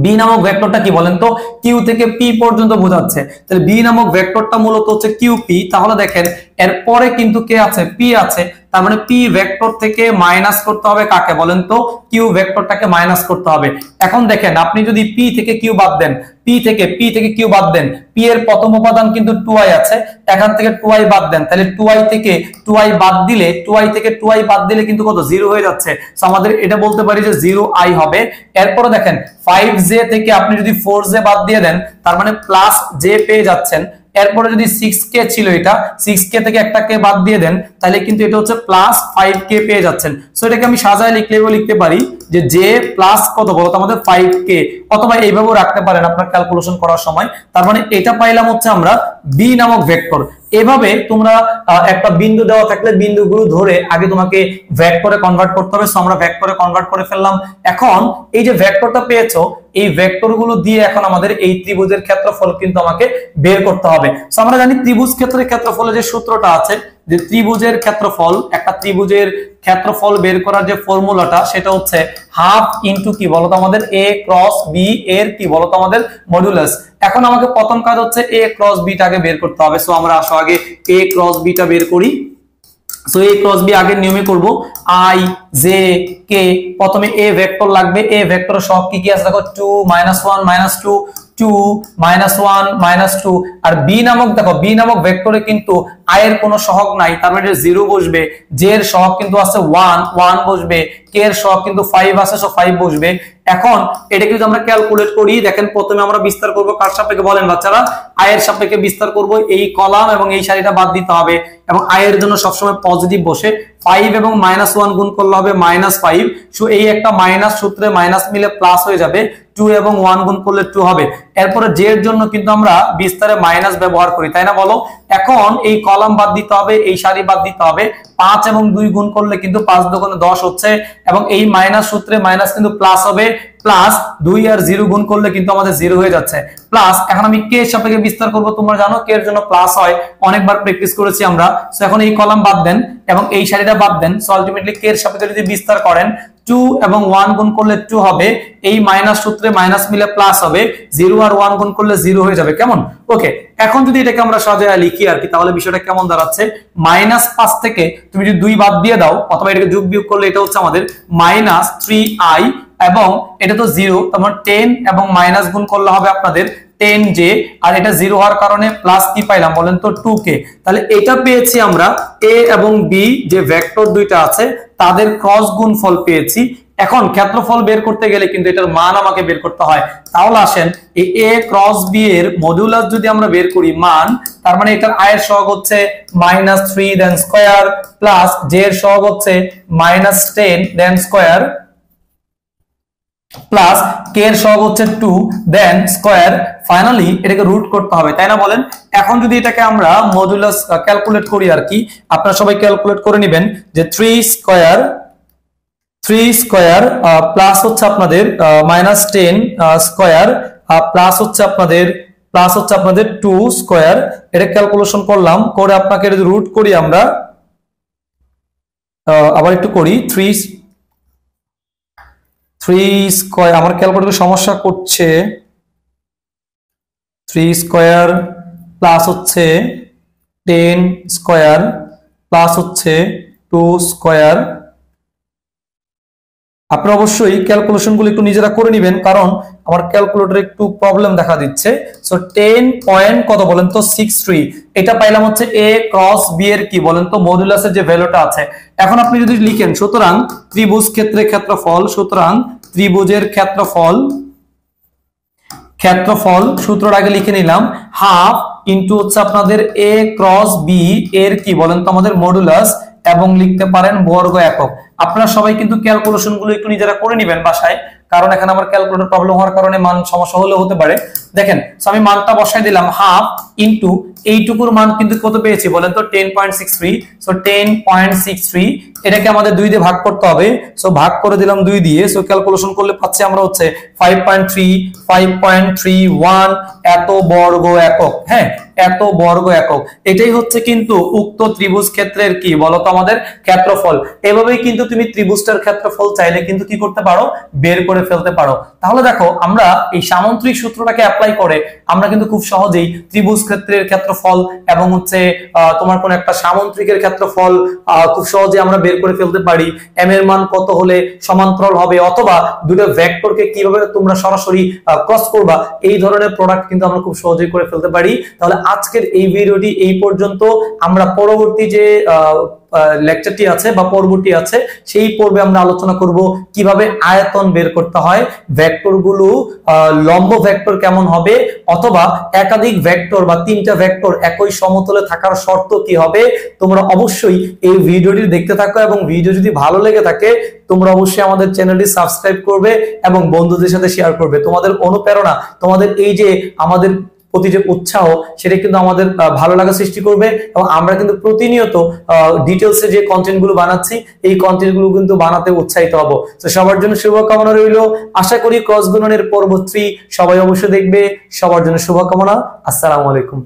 বি নামক ভেক্টরটা কি বলেন তো, কিউ থেকে পি পর্যন্ত বোঝাচ্ছে। তাহলে বি নামক ভেক্টরটা মূলত হচ্ছে কিউ পি। তাহলে দেখেন এরপরে কিন্তু কে আছে, পি আছে। তার মানে পি ভেক্টর থেকে মাইনাস করতে হবে কাকে বলেন তো, কিউ ভেক্টরটাকে মাইনাস করতে হবে। এখন দেখেন আপনি যদি পি থেকে কিউ বাদ দেন, পি থেকে কিউ বাদ দেন, পি এর প্রথম উপাদান কিন্তু 2i আছে, এখান থেকে 2i বাদ দেন, তাহলে 2i থেকে 2i বাদ দিলে 2i থেকে 2i বাদ দিলে কিন্তু কত 0 হয়ে যাচ্ছে। সো আমাদের এটা বলতে পারি যে 0i হবে। এরপরে দেখেন 5j থেকে আপনি যদি 4j বাদ দিয়ে দেন তার মানে প্লাস j পেয়ে যাচ্ছেন। এরপরে যদি 6k ছিল, এটা 6k থেকে একটা কে বাদ দিয়ে দেন তাহলে কিন্তু এটা হচ্ছে প্লাস 5k পেয়ে যাচ্ছেন। সো এটাকে আমি সাজায় লিখতে পারি যে j প্লাস কত বলতো আমাদের 5k, অথবা এইভাবেও রাখতে পারেন আপনার ক্যালকুলেশন করার সময়। তার মানে এটা পাইলাম হচ্ছে আমরা b নামক ভেক্টর। এভাবে তোমরা একটা বিন্দু দেওয়া থাকলে বিন্দুগুলো ধরে আগে তোমাকে ভেক্টরে কনভার্ট করতে হবে। সো আমরা ভেক্টরে কনভার্ট করে ফেললাম। এখন এই যে ভেক্টরটা পেয়েছো, এই ভেক্টরগুলো দিয়ে এখন আমাদের এই ত্রিভুজের ক্ষেত্রফল কিন্তু আমাকে বের করতে হবে। সো আমরা জানি ত্রিভুজ ক্ষেত্রের ক্ষেত্রফলের যে সূত্রটা আছে, যে ত্রিভুজের ক্ষেত্রফল, একটা ত্রিভুজের ক্ষেত্রফল বের করার যে ফর্মুলাটা সেটা হচ্ছে হাফ ইনটু কি বলতো আমাদের a ক্রস b এর কি বলতো আমাদের মডুলাস। এখন আমাকে প্রথম কাজ হচ্ছে a ক্রস b টাকে বের করতে হবে। সো আমরা আসো আগে a ক্রস b টা বের করি। সো a ক্রস b আগের নিয়মে করব, i j k। প্রথমে a ভেক্টর লাগবে, a ভেক্টরের সহগ কি কি আছে দেখো, 2 -1 -2 2 -1 -2। আর b নামক দেখো, b নামক ভেক্টরে কিন্তু i এর কোনো সহগ নাই, তার মানে 0 বসবে। j এর সহগ কিন্তু আছে 1 1 বসবে, কে এর সহগ কিন্তু 5 আছে, সো 5 বসবে। এখন এটাকে যদি আমরা ক্যালকুলেট করি, দেখেন প্রথমে আমরা বিস্তার করব কার সাপেক্ষে বলেন বাচ্চারা, আই এর সাপেক্ষে বিস্তার করব। এই কলাম এবং এই সারিটা বাদ দিতে হবে এবং আই এর জন্য সবসময় পজিটিভ বসে। 5 এবং -1 গুণ করলে হবে -5, সো এই একটা মাইনাস সূত্রে মাইনাস মিলে প্লাস হয়ে যাবে। 2 এবং 1 গুণ করলে 2 হবে। এরপরে জে এর জন্য কিন্তু আমরা বিস্তারে মাইনাস ব্যবহার করি, তাই না বলো? এখন এই কলাম বাদ দিতে হবে, এই সারি বাদ দিতে হবে। 5 এবং 2 গুণ করলে কিন্তু 5 দুগুণে 10 হচ্ছে এবং এই মাইনাস সূত্রে মাইনাস কিন্তু প্লাস হবে, প্লাস 2 আর 0 গুণ করলে কিন্তু আমাদের 0 হয়ে যাচ্ছে। প্লাস এখন আমি কে এর সাপেক্ষে বিস্তার করব, তোমরা জানো কে এর জন্য প্লাস হয়, অনেকবার প্র্যাকটিস করেছি আমরা। সো এখন এই কলাম বাদ দেন এবং এই সারিটা বাদ দেন। সো আলটিমেটলি কে এর সাপেক্ষে যদি বিস্তার করেন 2 এবং 1 গুণ করলে 2 হবে, এই মাইনাস সূত্রে মাইনাস মিলে প্লাস হবে, 0 আর 1 গুণ করলে 0 হয়ে যাবে। কেমন? ওকে, এখন যদি এটাকে আমরা সাজায় লিখি আর কি, তাহলে বিষয়টা কেমন দাঁড়াচ্ছে, -5 থেকে তুমি যদি 2 বাদ দিয়ে দাও অথবা এটাকে যোগ বিয়োগ করলে এটা হচ্ছে আমাদের -3i এবং এটা তো 0, তোমার 10 এবং মাইনাস গুণ করলে হবে আপনাদের 10j, আর এটা 0 হওয়ার কারণে প্লাস কি পাইলাম বলেন তো 2k। তাহলে এটা পেয়েছি আমরা a এবং b যে ভেক্টর দুইটা আছে তাদের ক্রস গুণফল পেয়েছি। এখন ক্ষেত্রফল বের করতে গেলে কিন্তু এটার মান আমাকে বের করতে হয়। তাহলে আসেন এই a ক্রস b এর মডুলাস যদি আমরা বের করি মান, তার মানে এটার i এর সহগ হচ্ছে -3 দেন স্কয়ার প্লাস j এর সহগ হচ্ছে -10 দেন স্কয়ার প্লাস কে এর সহগ হচ্ছে 2 দেন স্কয়ার। ফাইনালি এটাকে রুট করতে হবে, তাই না বলেন? এখন যদি এটাকে আমরা মডুলাস ক্যালকুলেট করি আর কি, আপনারা সবাই ক্যালকুলেট করে নেবেন যে 3 স্কয়ার প্লাস হচ্ছে আপনাদের -10 স্কয়ার প্লাস হচ্ছে আপনাদের 2 স্কয়ার। এটা ক্যালকুলেশন করলাম, করে আপনাকে যদি রুট করি আমরা, আবার একটু করি, 3 স্কয়ার, আমার ক্যালকুলেটর সমস্যা করছে। 3 স্কয়ার প্লাস হচ্ছে 10 স্কয়ার প্লাস হচ্ছে 2 স্কয়ার। আপনারা অবশ্যই ক্যালকুলেশন গুলো একটু নিজেরা করে নেবেন, কারণ আমার ক্যালকুলেটরে একটু প্রবলেম দেখা দিচ্ছে। সো 10 পয়েন্ট কত বলেন তো 63, এটা পাইলাম হচ্ছে a ক্রস b এর কি বলেন তো মডুলাসের যে ভ্যালুটা আছে। এখন আপনি যদি লিখেন, সুতরাং ত্রিভুজ ক্ষেত্রে ক্ষেত্রফল, সুতরাং ত্রিভুজের ক্ষেত্রফল সূত্রটা আগে লিখে নিলাম, হাফ ইনটু হচ্ছে আপনাদের a ক্রস b এর কি বলেন তো আমাদের মডুলাস, এবং লিখতে পারেন বর্গ একক। আপনারা সবাই কিন্তু ক্যালকুলেশন গুলো একটু নিজেরা করে নেবেন বাসায়, কারণ এখানে আমার ক্যালকুলেটর প্রবলেম হওয়ার কারণে মান সমস্যা হলেও হতে পারে। দেখেন, আমি মানটা বসাই দিলাম, হাফ ইনটু এইটুকুর মান কিন্তু কত পেয়েছি বলেন তো 10.63। সো 10.63 এটাকে আমাদের 2 দিয়ে ভাগ করতে হবে। সো ভাগ করে দিলাম 2 দিয়ে। সো ক্যালকুলেশন করলে পাচ্ছি আমরা হচ্ছে 5.31 এত বর্গ একক। হ্যাঁ, এত বর্গ একক। এটাই হচ্ছে কিন্তু উক্ত ত্রিভুজ ক্ষেত্রের কি বলতো আমাদের ক্ষেত্রফল। এভাবেই কিন্তু তুমি ত্রিভুজটার ক্ষেত্রফল চাইলে কিন্তু কি করতে পারো, বের করে ফেলতে পারো। তাহলে দেখো, আমরা এই সামন্ত্রিক সূত্রটাকে অ্যাপ্লাই করে আমরা কিন্তু খুব সহজেই ত্রিভুজ ক্ষেত্রের ক্ষেত্রফল এবং হচ্ছে তোমার কোন একটা সামন্ত্রিকের ক্ষেত্রফল খুব সহজে আমরা বের করে ফেলতে পারি। এম এর মান কত হলে সমান্তরাল হবে, অথবা দুটো ভেক্টরকে কিভাবে তোমরা সরাসরি ক্রস করবা, এই ধরনের প্রোডাক্ট কিন্তু আমরা খুব সহজেই করে ফেলতে পারি। তাহলে আজকের এই ভিডিওটি এই পর্যন্ত। আমরা পরবর্তী যে লেকচারটি আছে বা পর্বটি আছে, সেই পর্বে আমরা আলোচনা করব কিভাবে আয়তন বের করতে হয়, ভেক্টরগুলো লম্ব ভেক্টর কেমন হবে, অথবা একাধিক ভেক্টর বা 3টা ভেক্টর একই সমতলে থাকার শর্ত কি হবে। তোমরা অবশ্যই এই ভিডিওটি দেখতে থাকো, এবং ভিডিও যদি ভালো লেগে থাকে তোমরা অবশ্যই আমাদের চ্যানেলটি সাবস্ক্রাইব করবে এবং বন্ধুদের সাথে শেয়ার করবে। তোমাদের অনুপ্রেরণা, তোমাদের এই যে আমাদের প্রতি যে উৎসাহ, সেটা কিন্তু আমাদের ভালো লাগা সৃষ্টি করবে। এবং আমরা কিন্তু প্রতিনিয়ত ডিটেলসে যে কন্টেন্ট গুলো বানাচ্ছি, এই কন্টেন্ট গুলো কিন্তু বানাতে উৎসাহিত হব। তো সবার জন্য শুভকামনা রইল। আশা করি ক্রস গুণনের পর্ব 3 সবাই অবশ্যই দেখবে। সবার জন্য শুভকামনা। আসসালামু আলাইকুম।